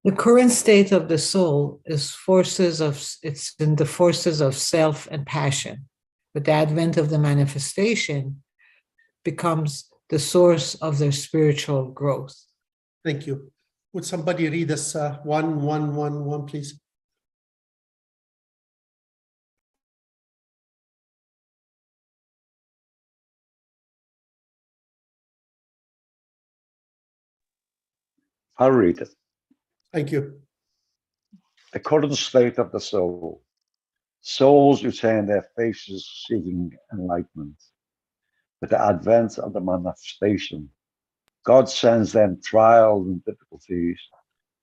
D: The current state of the soul is it's in the forces of self and passion. With the advent of the manifestation, becomes the source of their spiritual growth.
B: Thank you. Would somebody read us 1:1:1:1, please?
F: I'll read it.
B: Thank you.
F: The current state of the soul. Souls who turn their faces seeking enlightenment. With the advent of the manifestation, God sends them trials and difficulties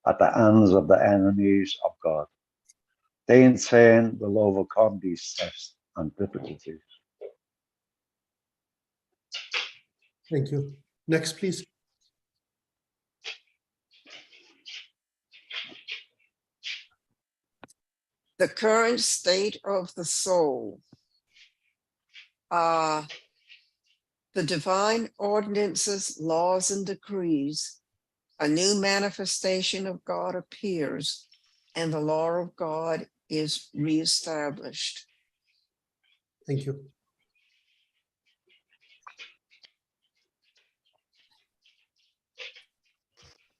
F: at the hands of the enemies of God. They in turn will overcome these tests and difficulties.
B: Thank you. Next, please.
E: The current state of the soul. The divine ordinances, laws, and decrees, a new manifestation of God appears, and the law of God is reestablished.
B: Thank you.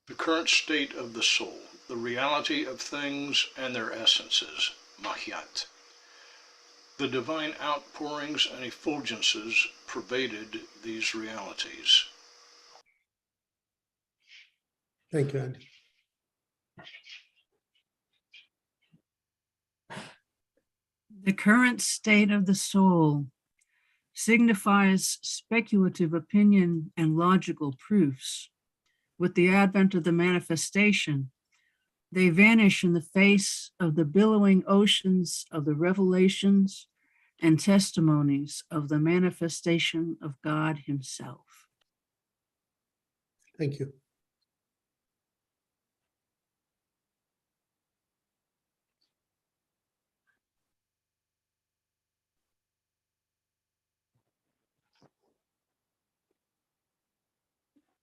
H: The current state of the soul, the reality of things and their essences, Mahiyat. The divine outpourings and effulgences pervaded these realities.
B: Thank you, Andy.
C: The current state of the soul signifies speculative opinion and logical proofs. With the advent of the manifestation, they vanish in the face of the billowing oceans of the revelations and testimonies of the manifestation of God Himself.
B: Thank you.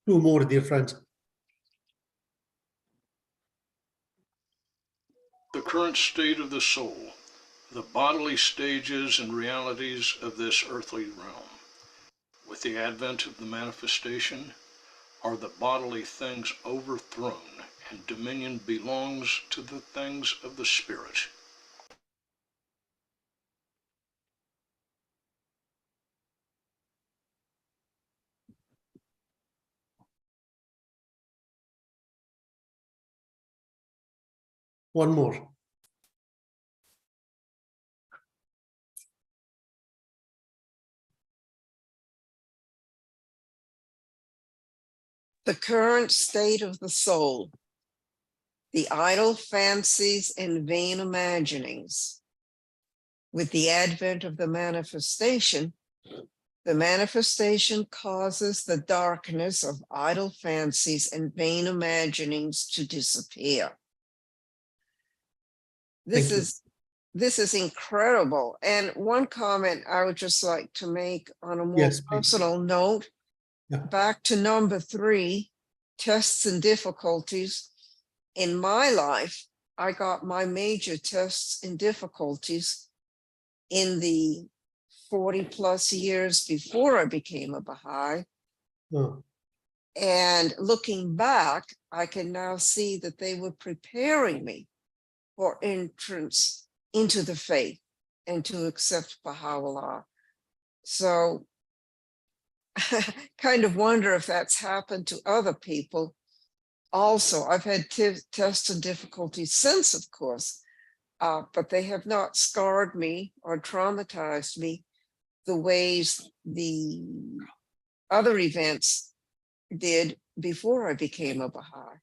B: Two more, dear friends.
H: The current state of the soul, the bodily stages and realities of this earthly realm. With the advent of the manifestation, are the bodily things overthrown, and dominion belongs to the things of the Spirit.
B: One more.
E: The current state of the soul, the idle fancies and vain imaginings. With the advent of the manifestation causes the darkness of idle fancies and vain imaginings to disappear.
B: Thank you.
E: This is incredible. And one comment I would just like to make on a more
B: Yes, please.
E: personal note,
B: Yeah.
E: back to number 3, tests and difficulties. In my life, I got my major tests and difficulties in the 40 plus years before I became a Baha'i.
B: Oh,
E: And looking back, I can now see that they were preparing me for entrance into the faith and to accept Baha'u'llah. So kind of wonder if that's happened to other people. Also, I've had tests and difficulties since, of course, but they have not scarred me or traumatized me the ways the other events did before I became a Baha'i.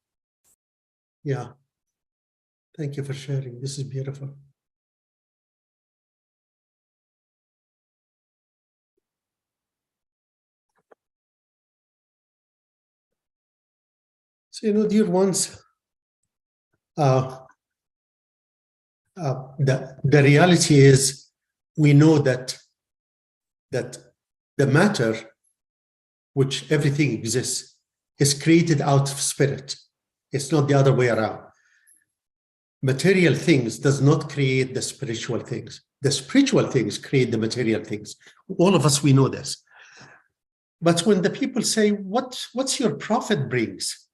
B: yeah. Thank you for sharing. This is beautiful. So, dear ones, the reality is we know that the matter which everything exists is created out of spirit. It's not the other way around. Material things does not create the spiritual things. The spiritual things create the material things. All of us, we know this. But when the people say, what's your prophet brings?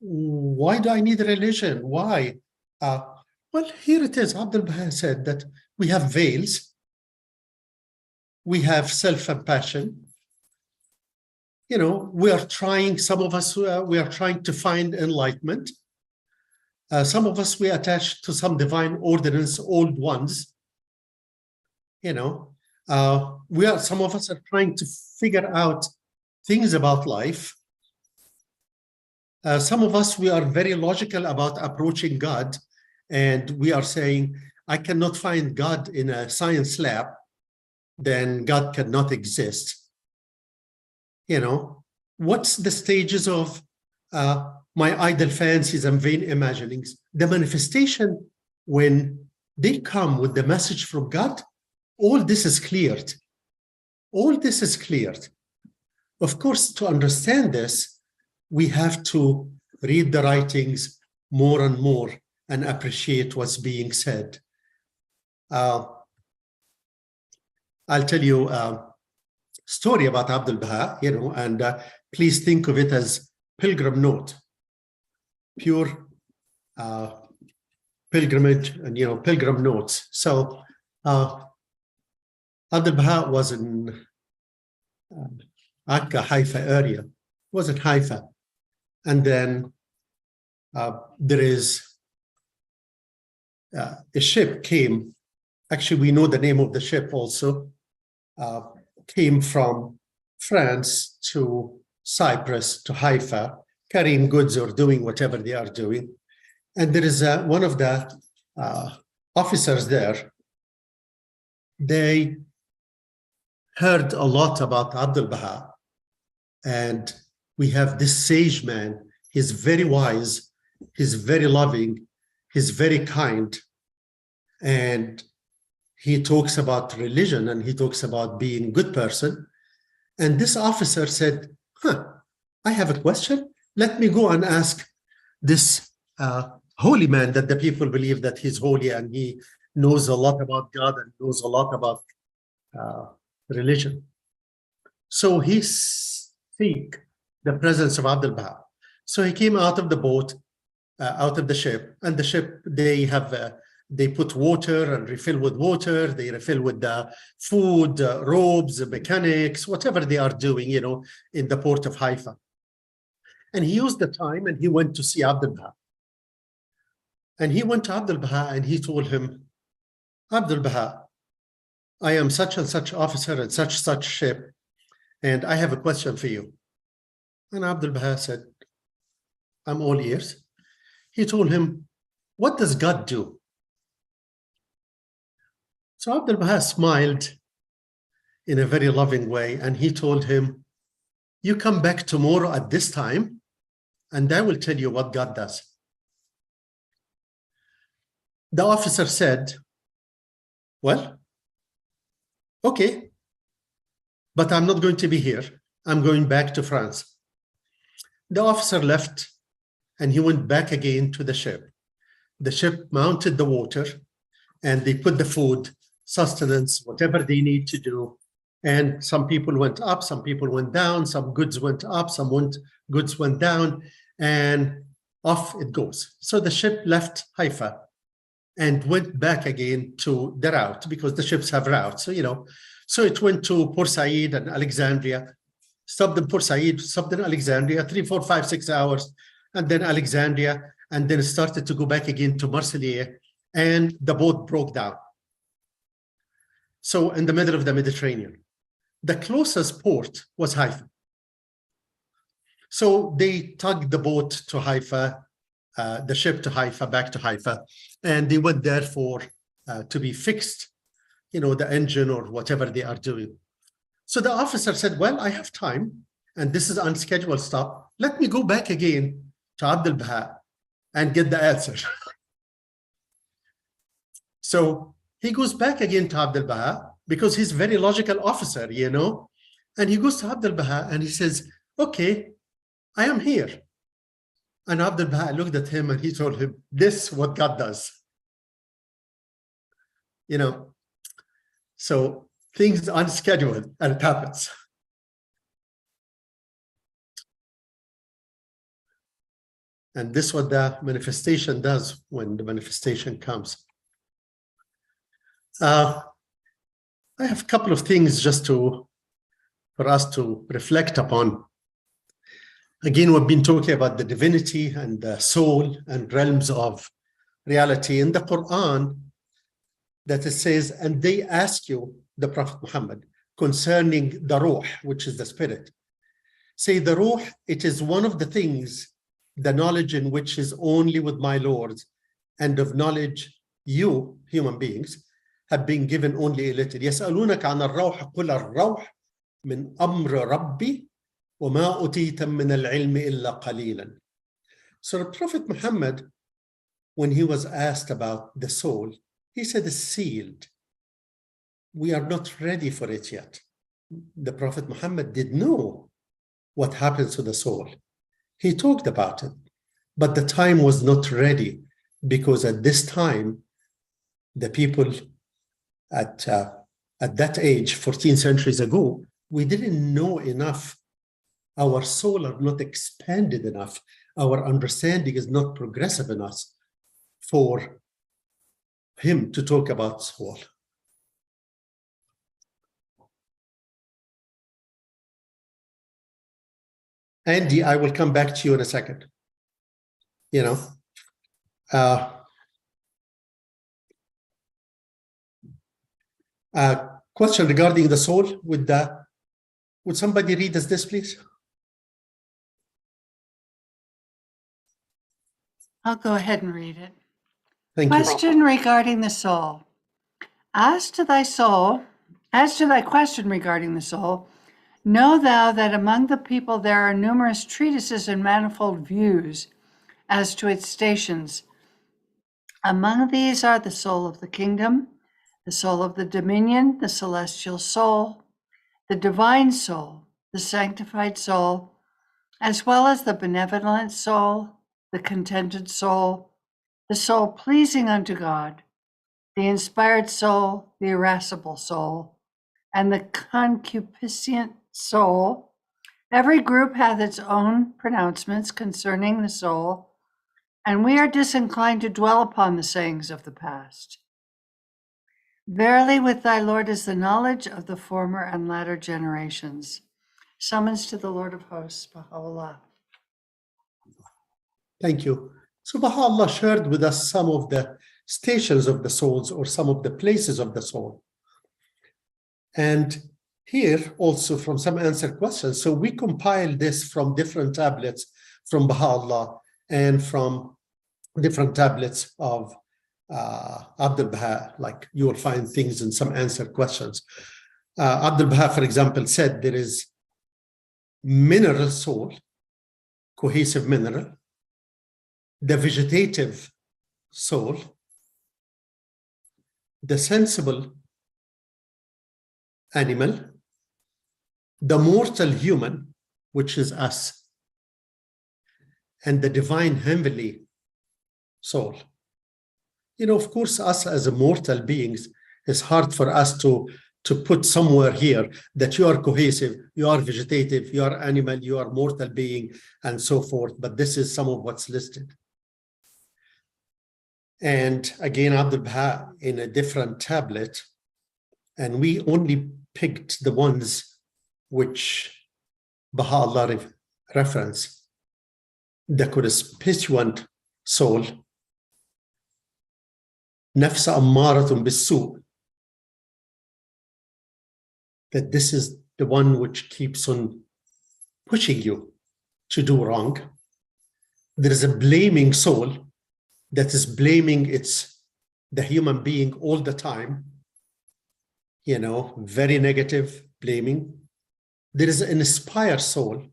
B: Why do I need a religion? Why? Well, here it is. Abdul Baha said that we have veils. We have self-compassion. We are trying, some of us, we are trying to find enlightenment. Some of us, we attach to some divine ordinance, old ones. Some of us are trying to figure out things about life. Some of us, we are very logical about approaching God, and we are saying, I cannot find God in a science lab, then God cannot exist. What's the stages of my idle fancies and vain imaginings? The manifestation, when they come with the message from God, all this is cleared. All this is cleared. Of course, to understand this, we have to read the writings more and more and appreciate what's being said. I'll tell you a story about Abdul Baha, and please think of it as pilgrim note, pure pilgrimage and, pilgrim notes. So Abdul Baha was in Akka, Haifa area, was in Haifa. And then there is a ship came, actually we know the name of the ship also, came from France to Cyprus to Haifa, carrying goods or doing whatever they are doing. And there is one of the officers there. They heard a lot about Abdul Baha, and we have this sage man. He's very wise, he's very loving, he's very kind, and he talks about religion and he talks about being a good person. And this officer said, I have a question. Let me go and ask this holy man that the people believe that he's holy and he knows a lot about God and knows a lot about religion. So he seek the presence of Abdul Baha. So he came out of the boat, out of the ship, and the ship, they put water and refill with water, they refill with the food, robes, mechanics, whatever they are doing, you know, in the port of Haifa. And he used the time and he went to see Abdul Baha. And he went to Abdul Baha and he told him, Abdul Baha, I am such and such officer and such ship, and I have a question for you. And Abdul Baha said, I'm all ears. He told him, what does God do? So Abdul Baha smiled in a very loving way, and he told him, you come back tomorrow at this time, and I will tell you what God does. The officer said, well, okay, but I'm not going to be here. I'm going back to France. The officer left and he went back again to the ship. The ship mounted the water and they put the food, sustenance, whatever they need to do. And some people went up, some people went down, some goods went up, some goods went down, and off it goes. So the ship left Haifa and went back again to the route, because the ships have routes, so, you know. So it went to Port Said and Alexandria, stopped in Port Said, stopped in Alexandria, 3, 4, 5, 6 hours, and then Alexandria, and then started to go back again to Marseille, and the boat broke down. So in the middle of the Mediterranean, the closest port was Haifa. So they tugged the boat to Haifa, the ship to Haifa, back to Haifa, and they went there for to be fixed, you know, the engine or whatever they are doing. So the officer said, well, I have time, and this is unscheduled stop. Let me go back again to Abdul Baha and get the answer. So he goes back again to Abdul Baha, because he's a very logical officer, you know, and he goes to Abdul Baha and he says, okay, I am here. And Abdul Baha looked at him and he told him, this is what God does. You know, so things unscheduled and it happens. And this is what the manifestation does when the manifestation comes. I have a couple of things just for us to reflect upon. Again, we've been talking about the divinity and the soul and realms of reality. In the Quran, that it says, and they ask you, the Prophet Muhammad, concerning the Ruh, which is the spirit. Say the Ruh, it is one of the things, the knowledge in which is only with my Lord, and of knowledge you, human beings, have been given only a little. يسألونك عن الروح قل الروح من أمر ربي وما أوتيتم من العلم إلا قليلا. So the Prophet Muhammad, when he was asked about the soul, he said it's sealed. We are not ready for it yet. The Prophet Muhammad did know what happens to the soul. He talked about it, but the time was not ready, because at this time, the people at that age, 14 centuries ago, we didn't know enough. Our soul are not expanded enough. Our understanding is not progressive enough for him to talk about soul. Andy, I will come back to you in a second. You know, question regarding the soul. Would somebody read us this, please?
I: I'll go ahead and read it.
B: Thank you.
I: Question regarding the soul. As to thy question regarding the soul, know thou that among the people there are numerous treatises and manifold views as to its stations. Among these are the soul of the kingdom, the soul of the dominion, the celestial soul, the divine soul, the sanctified soul, as well as the benevolent soul, the contented soul, the soul pleasing unto God, the inspired soul, the irascible soul, and the concupiscent soul. Every group hath its own pronouncements concerning the soul, and we are disinclined to dwell upon the sayings of the past. Verily, with thy Lord is the knowledge of the former and latter generations. Summons to the Lord of hosts, Baha'u'llah.
B: Thank you. So Baha'u'llah shared with us some of the stations of the souls or some of the places of the soul. And here also from some answered questions. So we compiled this from different tablets from Baha'u'llah and from different tablets of Abdul Baha, like you will find things in some answered questions. Abdul Baha, for example, said there is mineral soul, cohesive mineral, the vegetative soul, the sensible animal, the mortal human, which is us, and the divine heavenly soul. You know, of course, us as mortal beings, it's hard for us to put somewhere here that you are cohesive, you are vegetative, you are animal, you are mortal being, and so forth. But this is some of what's listed. And again, Abdul Baha in a different tablet, and we only picked the ones which Baha'u'llah reference. The conspicuous soul, nafs ammaratun bis-su', that this is the one which keeps on pushing you to do wrong. There is a blaming soul that is blaming the human being all the time, you know, very negative blaming. There is an inspired soul,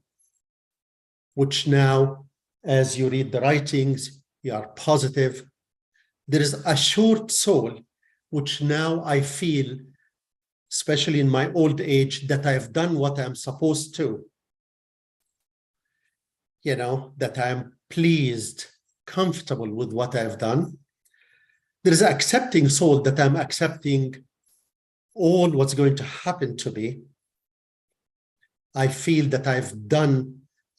B: which now, as you read the writings, you are positive. There is a short soul, which now I feel, especially in my old age, that I've done what I'm supposed to. You know, that I'm pleased, comfortable with what I've done. There is an accepting soul, that I'm accepting all what's going to happen to me. I feel that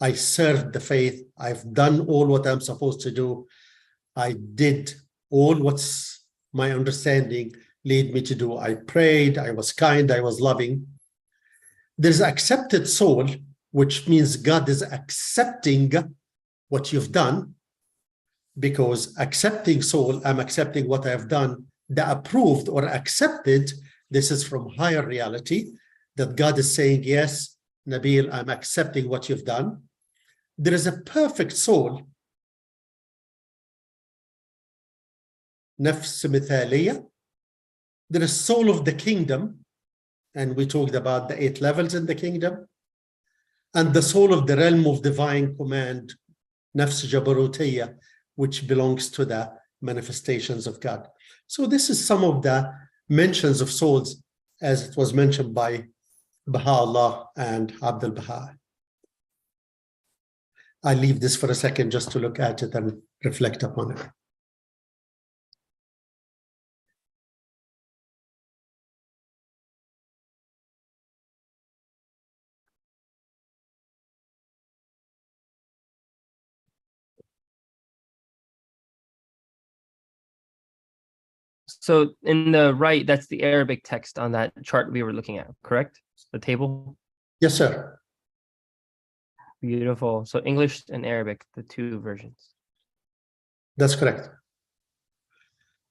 B: I served the faith. I've done all what I'm supposed to do. I did all what's my understanding led me to do. I prayed, I was kind, I was loving. There's accepted soul, which means God is accepting what you've done, because accepting soul, I'm accepting what I've done. The approved or accepted, this is from higher reality, that God is saying, yes, Nabil, I'm accepting what you've done. There is a perfect soul, nafs mithaliya. There is soul of the kingdom, and we talked about the 8 levels in the kingdom, and the soul of the realm of divine command, nafs jabarutiyya, which belongs to the manifestations of God. So this is some of the mentions of souls as it was mentioned by Baha'u'llah and Abdul Baha. I leave this for a second just to look at it and reflect upon it.
A: So in the right, that's the Arabic text on that chart we were looking at, correct? The table?
B: Yes, sir.
A: Beautiful. So English and Arabic, the 2 versions.
B: That's correct.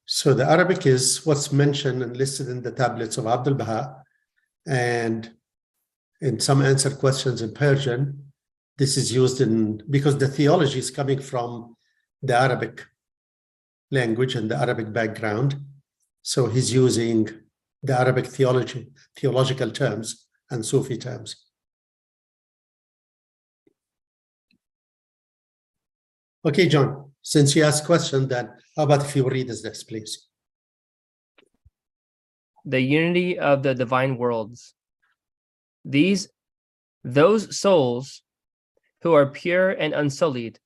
B: So the Arabic is what's mentioned and listed in the tablets of Abdul Baha, and in some answered questions in Persian, this is used because the theology is coming from the Arabic language and the Arabic background. So he's using the Arabic theological terms and Sufi terms. Okay, John, since you asked a question, then how about if you read us this, please?
A: The unity of the divine worlds. Those souls who are pure and unsullied,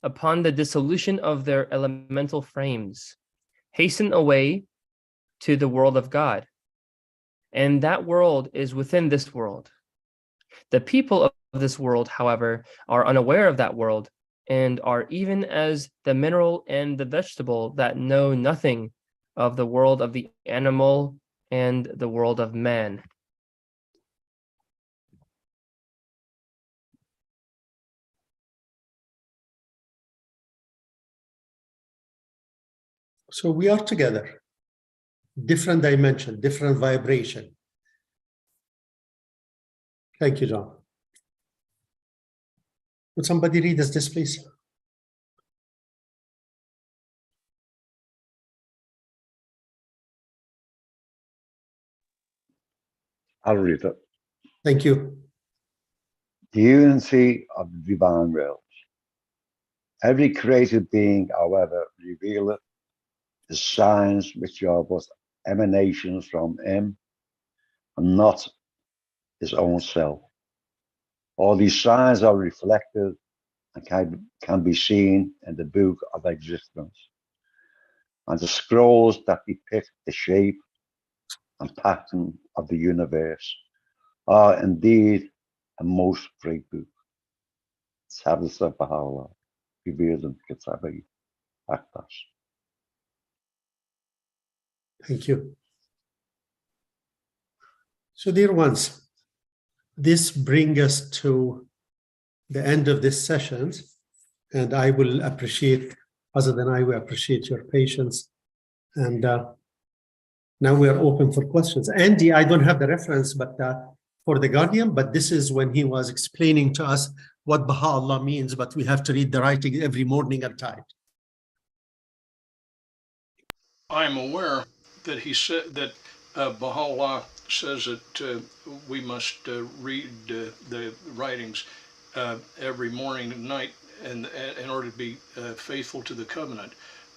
A: upon the dissolution of their elemental frames, hasten away to the world of God. And that world is within this world. The people of this world, however, are unaware of that world and are even as the mineral and the vegetable that know nothing of the world of the animal and the world of man.
B: So we are together, different dimension, different vibration. Thank you, John. Would somebody read us this, please?
F: I'll read it.
B: Thank you.
F: The unity of the divine realms. Every created being, however, revealeth the signs which are but emanations from him and not his own self. All these signs are reflected and can be seen in the book of existence, and the scrolls that depict the shape and pattern of the universe are indeed a most great book. Tablets of Baha'u'llah, revealed in Kitabi Akdas.
B: Thank you. So, dear ones, this brings us to the end of this session, and I will appreciate, other than I will appreciate your patience. And now we are open for questions. Andy, I don't have the reference, but for the Guardian, but this is when he was explaining to us what Baha'u'llah means, but we have to read the writing every morning at time.
H: I am aware that he said that Baha'u'llah says that we must read the writings every morning and night and in order to be faithful to the covenant.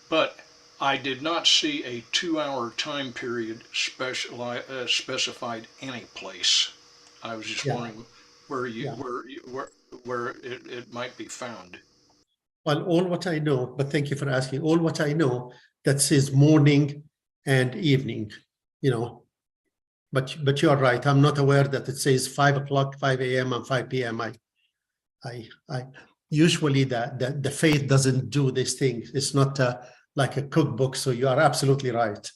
H: But I did not see a 2-hour time period specified any place. I was just wondering where it might be found.
B: Well, all what I know, but thank you for asking, all what I know that says morning and evening, you know, but you are right. I'm not aware that it says 5 o'clock, 5 a.m. and 5 p.m. I usually the faith doesn't do this thing. It's not like a cookbook. So you are absolutely right.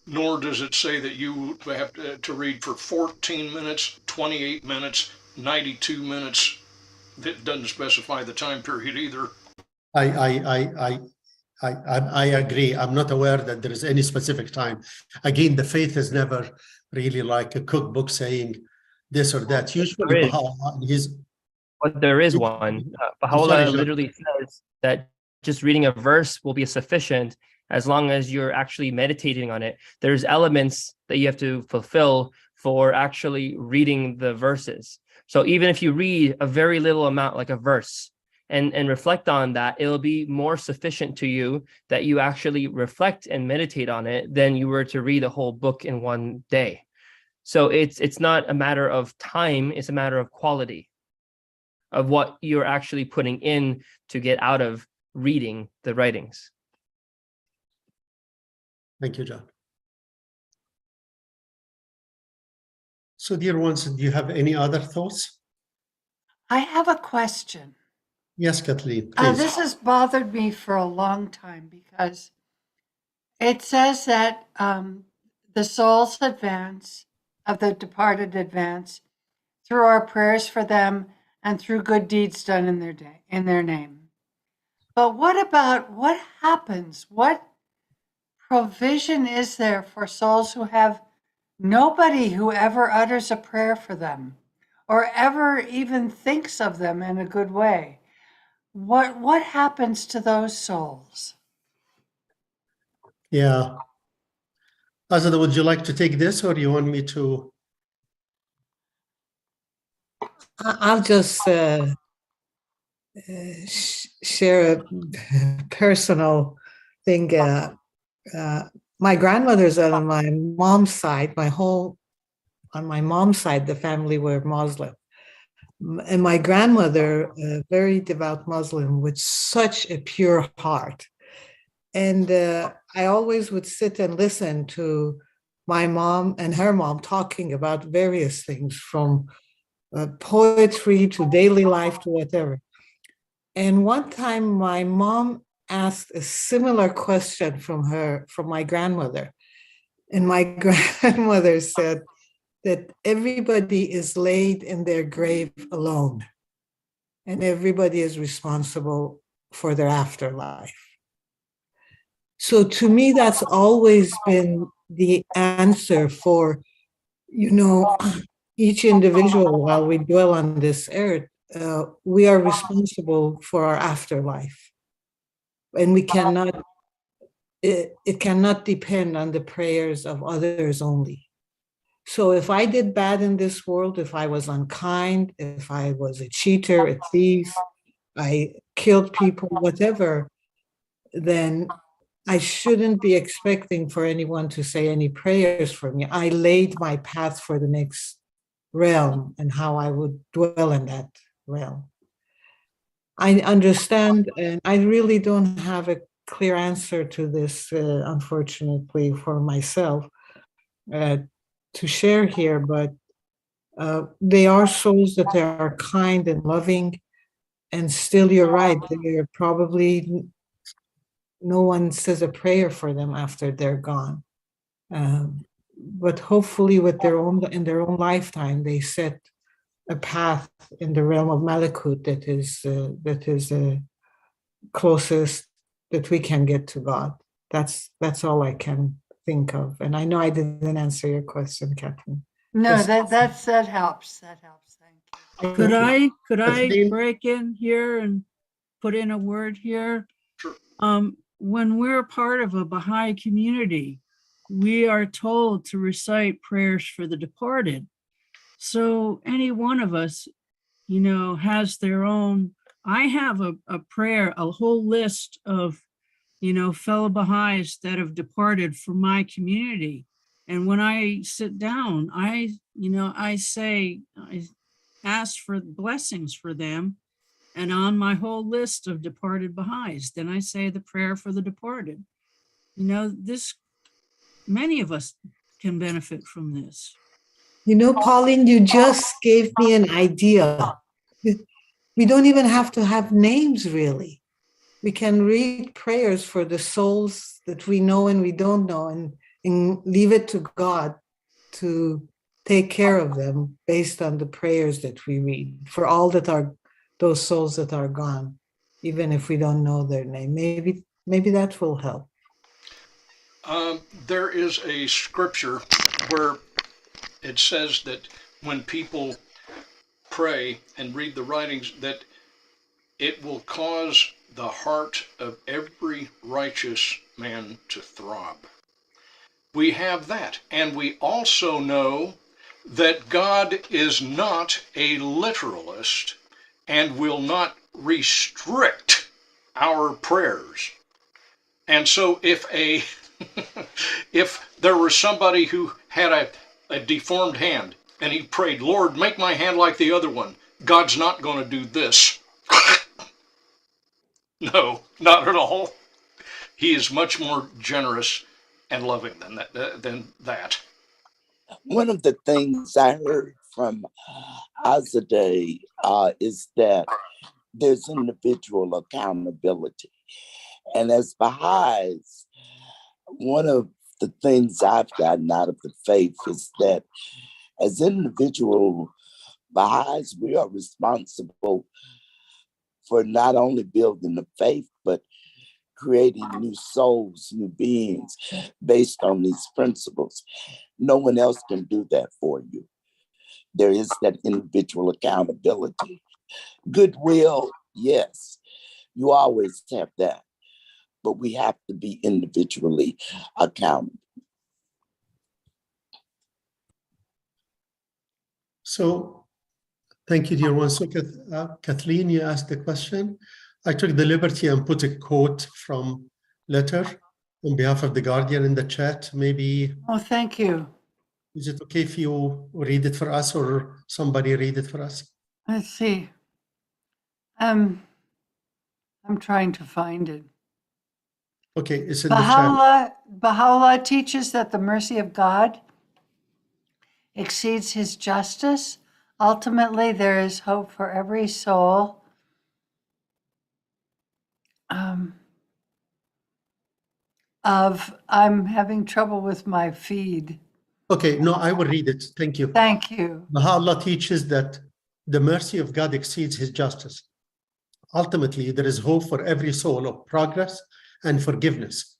H: Nor does it say that you have to read for 14 minutes, 28 minutes, 92 minutes. It doesn't specify the time period either.
B: I agree. I'm not aware that there is any specific time. Again, the faith is never really like a cookbook saying this or that. Usually, Baha'u'llah,
A: but there is one. Baha'u'llah literally says that just reading a verse will be sufficient as long as you're actually meditating on it. There's elements that you have to fulfill for actually reading the verses. So even if you read a very little amount, like a verse, and reflect on that, it'll be more sufficient to you that you actually reflect and meditate on it than you were to read a whole book in one day. So it's not a matter of time, it's a matter of quality of what you're actually putting in to get out of reading the writings.
B: Thank you, John. So, dear ones, do you have any other thoughts?
I: I have a question.
B: Yes, Kathleen, please.
I: This has bothered me for a long time because it says that the souls advance, of the departed advance, through our prayers for them and through good deeds done in their name. But what about what happens? What provision is there for souls who have nobody who ever utters a prayer for them or ever even thinks of them in a good way? What happens to those souls?
B: Yeah. Azada, would you like to take this or you want me to?
D: I'll just share a personal thing. My grandmother's on my mom's side, on my mom's side, the family were Muslim. And my grandmother, a very devout Muslim with such a pure heart. And I always would sit and listen to my mom and her mom talking about various things, from poetry to daily life to whatever. And one time my mom asked a similar question from my grandmother. And my grandmother said that everybody is laid in their grave alone, and everybody is responsible for their afterlife. So to me, that's always been the answer for, each individual. While we dwell on this earth, we are responsible for our afterlife. And we cannot, it cannot depend on the prayers of others only. So if I did bad in this world, if I was unkind, if I was a cheater, a thief, I killed people, whatever, then I shouldn't be expecting for anyone to say any prayers for me. I laid my path for the next realm and how I would dwell in that realm. I understand, and I really don't have a clear answer to this, unfortunately, for myself to share here, but they are souls that are kind and loving, and still, you're right, they're probably, no one says a prayer for them after they're gone. But hopefully in their own lifetime, they set a path in the realm of Malakut that is closest that we can get to God. That's all I can think of. And I know I didn't answer your question, Catherine.
I: No,
D: Yes.
I: that helps. That helps. Thank you.
C: Could I
B: Kathleen?
C: break in here and put in a word here?
H: Sure.
C: When we're part of a Baha'i community, we are told to recite prayers for the departed. So any one of us, has their own. I have a prayer, a whole list of, fellow Baha'is that have departed from my community. And when I sit down, I ask for blessings for them. And on my whole list of departed Baha'is, then I say the prayer for the departed. Many of us can benefit from this.
D: Pauline, you just gave me an idea. We don't even have to have names, really. We can read prayers for the souls that we know and we don't know, and leave it to God to take care of them based on the prayers that we read for all those souls that are gone, even if we don't know their name. Maybe that will help.
H: There is a scripture where it says that when people pray and read the writings, that it will cause the heart of every righteous man to throb. We have that. And we also know that God is not a literalist and will not restrict our prayers. And so if there was somebody who had a deformed hand and he prayed, Lord, make my hand like the other one, God's not going to do this. No, not at all. He is much more generous and loving than that.
G: One of the things I heard from Azadeh is that there's individual accountability. And as Baha'is, one of the things I've gotten out of the faith is that as individual Baha'is, we are responsible for not only building the faith, but creating new souls, new beings based on these principles. No one else can do that for you. There is that individual accountability. Goodwill, yes, you always have that, but we have to be individually accountable.
B: So, thank you, dear one. So, Kathleen, you asked the question. I took the liberty and put a quote from letter on behalf of the Guardian in the chat. Maybe.
I: Oh, thank you.
B: Is it okay if you read it for us or somebody read it for us?
I: Let's see. I'm trying to find it.
B: Okay, it's in the chat.
I: Baha'u'llah teaches that the mercy of God exceeds his justice. Ultimately, there is hope for every soul. I'm having trouble with my feed.
B: Okay, no, I will read it. Thank you.
I: Thank you.
B: Baha'u'llah teaches that the mercy of God exceeds his justice. Ultimately, there is hope for every soul of progress and forgiveness.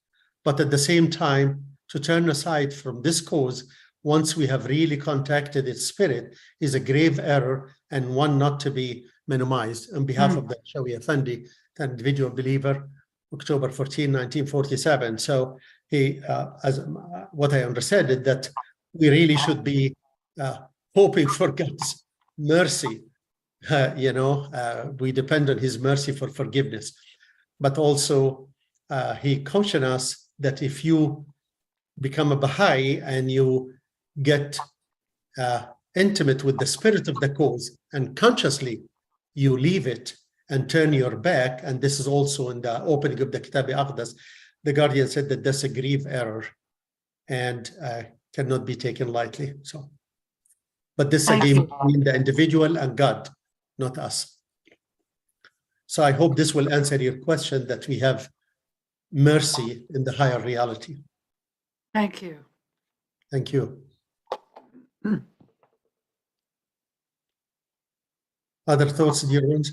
B: But at the same time, to turn aside from this cause, once we have really contacted its spirit, is a grave error and one not to be minimized. On behalf of the Shawi Effendi, the individual believer, October 14, 1947. So he, as what I understood, is that we really should be hoping for God's mercy. We depend on his mercy for forgiveness. But also, he cautioned us that if you become a Baha'i and you get intimate with the spirit of the cause and consciously you leave it and turn your back, and this is also in the opening of the Kitab-i-Aqdas, the Guardian said that that's a grave error and cannot be taken lightly. So, but this again between the individual and God, not us. So I hope this will answer your question, that we have mercy in the higher reality.
I: Thank you.
B: Thank you. Other thoughts, dear ones?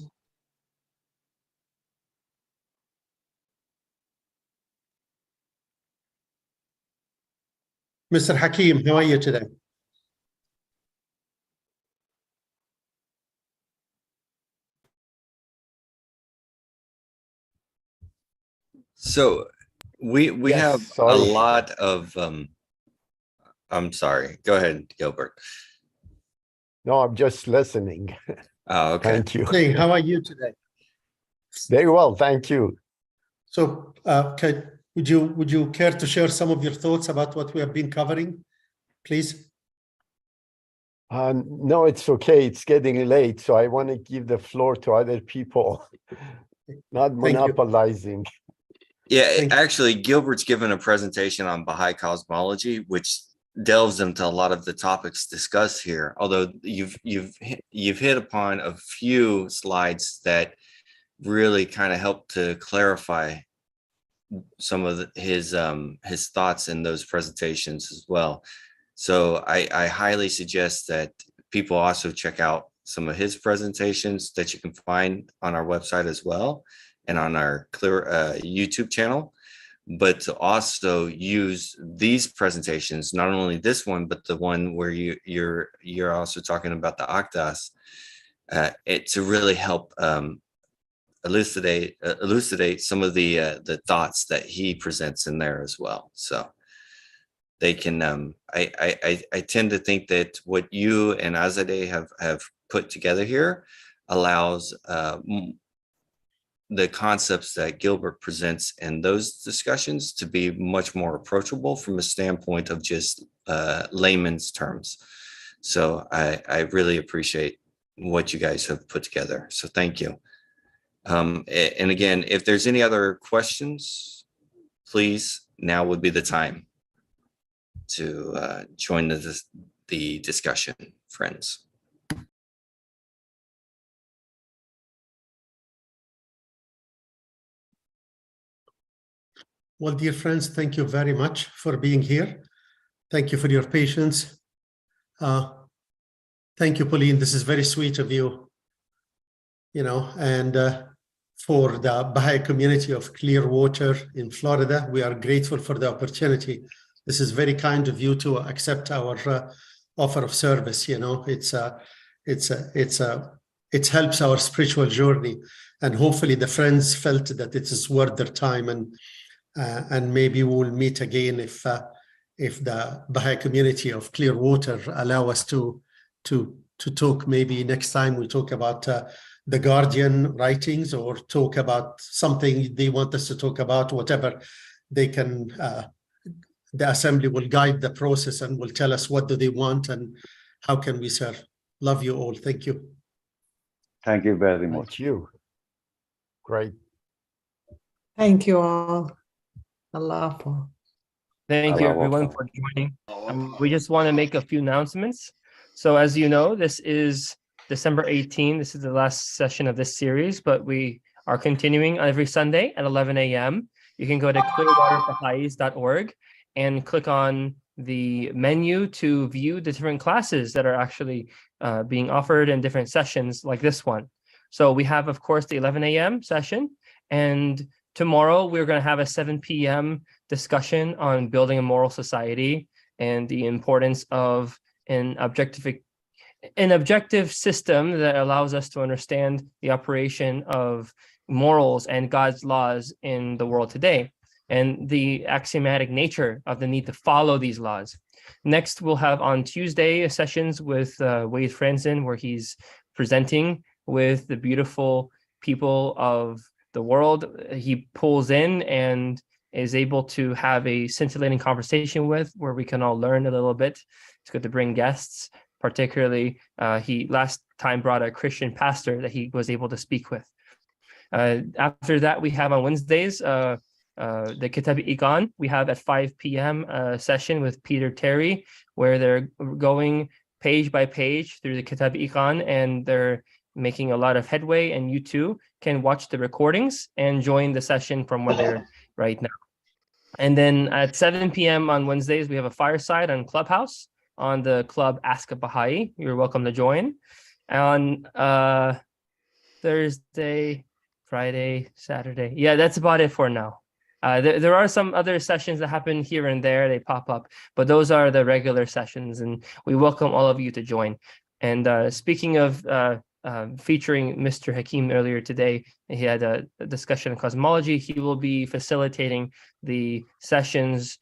B: Mr. Hakim, how are you today?
K: So we
L: Yes,
K: have
L: sorry.
K: a lot of I'm sorry. Go ahead, Gilbert.
L: No, I'm just listening.
K: Oh, okay.
L: Thank you.
B: Hey, how are you today?
L: Very well, thank you.
B: So would you care to share some of your thoughts about what we have been covering, please?
L: No, it's okay. It's getting late, so I want to give the floor to other people, not
B: Thank you.
L: monopolizing.
K: Yeah,
B: Thank you.
K: actually, Gilbert's given a presentation on Baha'i cosmology, which delves into a lot of the topics discussed here. Although you've hit upon a few slides that really kind of help to clarify some of his thoughts in those presentations as well. So I highly suggest that people also check out some of his presentations that you can find on our website as well, and on our Clear YouTube channel, but to also use these presentations, not only this one, but the one where you're also talking about the Aqdas, to really help elucidate some of the thoughts that he presents in there as well. So they can I tend to think that what you and Azadeh have put together here allows the concepts that Gilbert presents in those discussions to be much more approachable from a standpoint of just layman's terms. So I really appreciate what you guys have put together. So thank you. And again, if there's any other questions, please, now would be the time to join the discussion, friends.
B: Well, dear friends, thank you very much for being here. Thank you for your patience. Thank you, Pauline. This is very sweet of you, and for the Baha'i community of Clearwater in Florida, we are grateful for the opportunity. This is very kind of you to accept our offer of service. It helps our spiritual journey, and hopefully the friends felt that it is worth their time, and maybe we'll meet again if the Baha'i community of Clearwater allow us to talk. Maybe next time we talk about the Guardian writings, or talk about something they want us to talk about, whatever they can. The assembly will guide the process and will tell us what do they want and how can we serve. Love you all. Thank you.
F: Thank you very much.
L: Thank you. Great.
D: Thank you all. Allah.
A: Thank you
F: Allah
A: everyone
F: Akbar.
A: for joining. We just want to make a few announcements. So as you know, this is December 18. This is the last session of this series, but we are continuing every Sunday at 11 a.m. You can go to clearwaterbahais.org and click on the menu to view the different classes that are actually being offered in different sessions like this one. So we have, of course, the 11 a.m. session, and tomorrow we're going to have a 7 p.m. discussion on building a moral society and the importance of an objective system that allows us to understand the operation of morals and God's laws in the world today, and the axiomatic nature of the need to follow these laws. Next, we'll have on Tuesday sessions with Wade Franzen, where he's presenting with the beautiful people of the world he pulls in and is able to have a scintillating conversation with, where we can all learn a little bit. It's good to bring guests. Particularly, he last time brought a Christian pastor that he was able to speak with. After that, we have on Wednesdays, the Kitab-i-Iqan. We have at 5 p.m. a session with Peter Terry, where they're going page by page through the Kitab-i-Iqan, and they're making a lot of headway, and you too can watch the recordings and join the session from where they're right now. And then at 7 p.m. on Wednesdays, we have a fireside on Clubhouse on the club Ask a Baha'i. You're welcome to join. On Thursday, Friday, Saturday. Yeah, that's about it for now. There are some other sessions that happen here and there. They pop up, but those are the regular sessions, and we welcome all of you to join. And speaking of featuring Mr. Hakim earlier today, he had a discussion on cosmology. He will be facilitating the sessions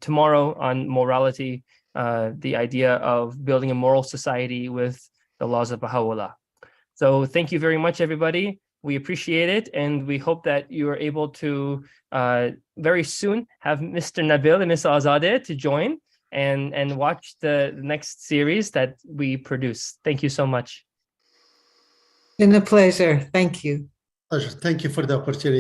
A: tomorrow on morality, the idea of building a moral society with the laws of Baha'u'llah. So thank you very much, everybody. We appreciate it, and we hope that you are able to very soon have Mr. Nabil and Ms. Azadeh to join and watch the next series that we produce. Thank you so much.
D: Been a pleasure. Thank you.
B: Pleasure. Thank you for the opportunity.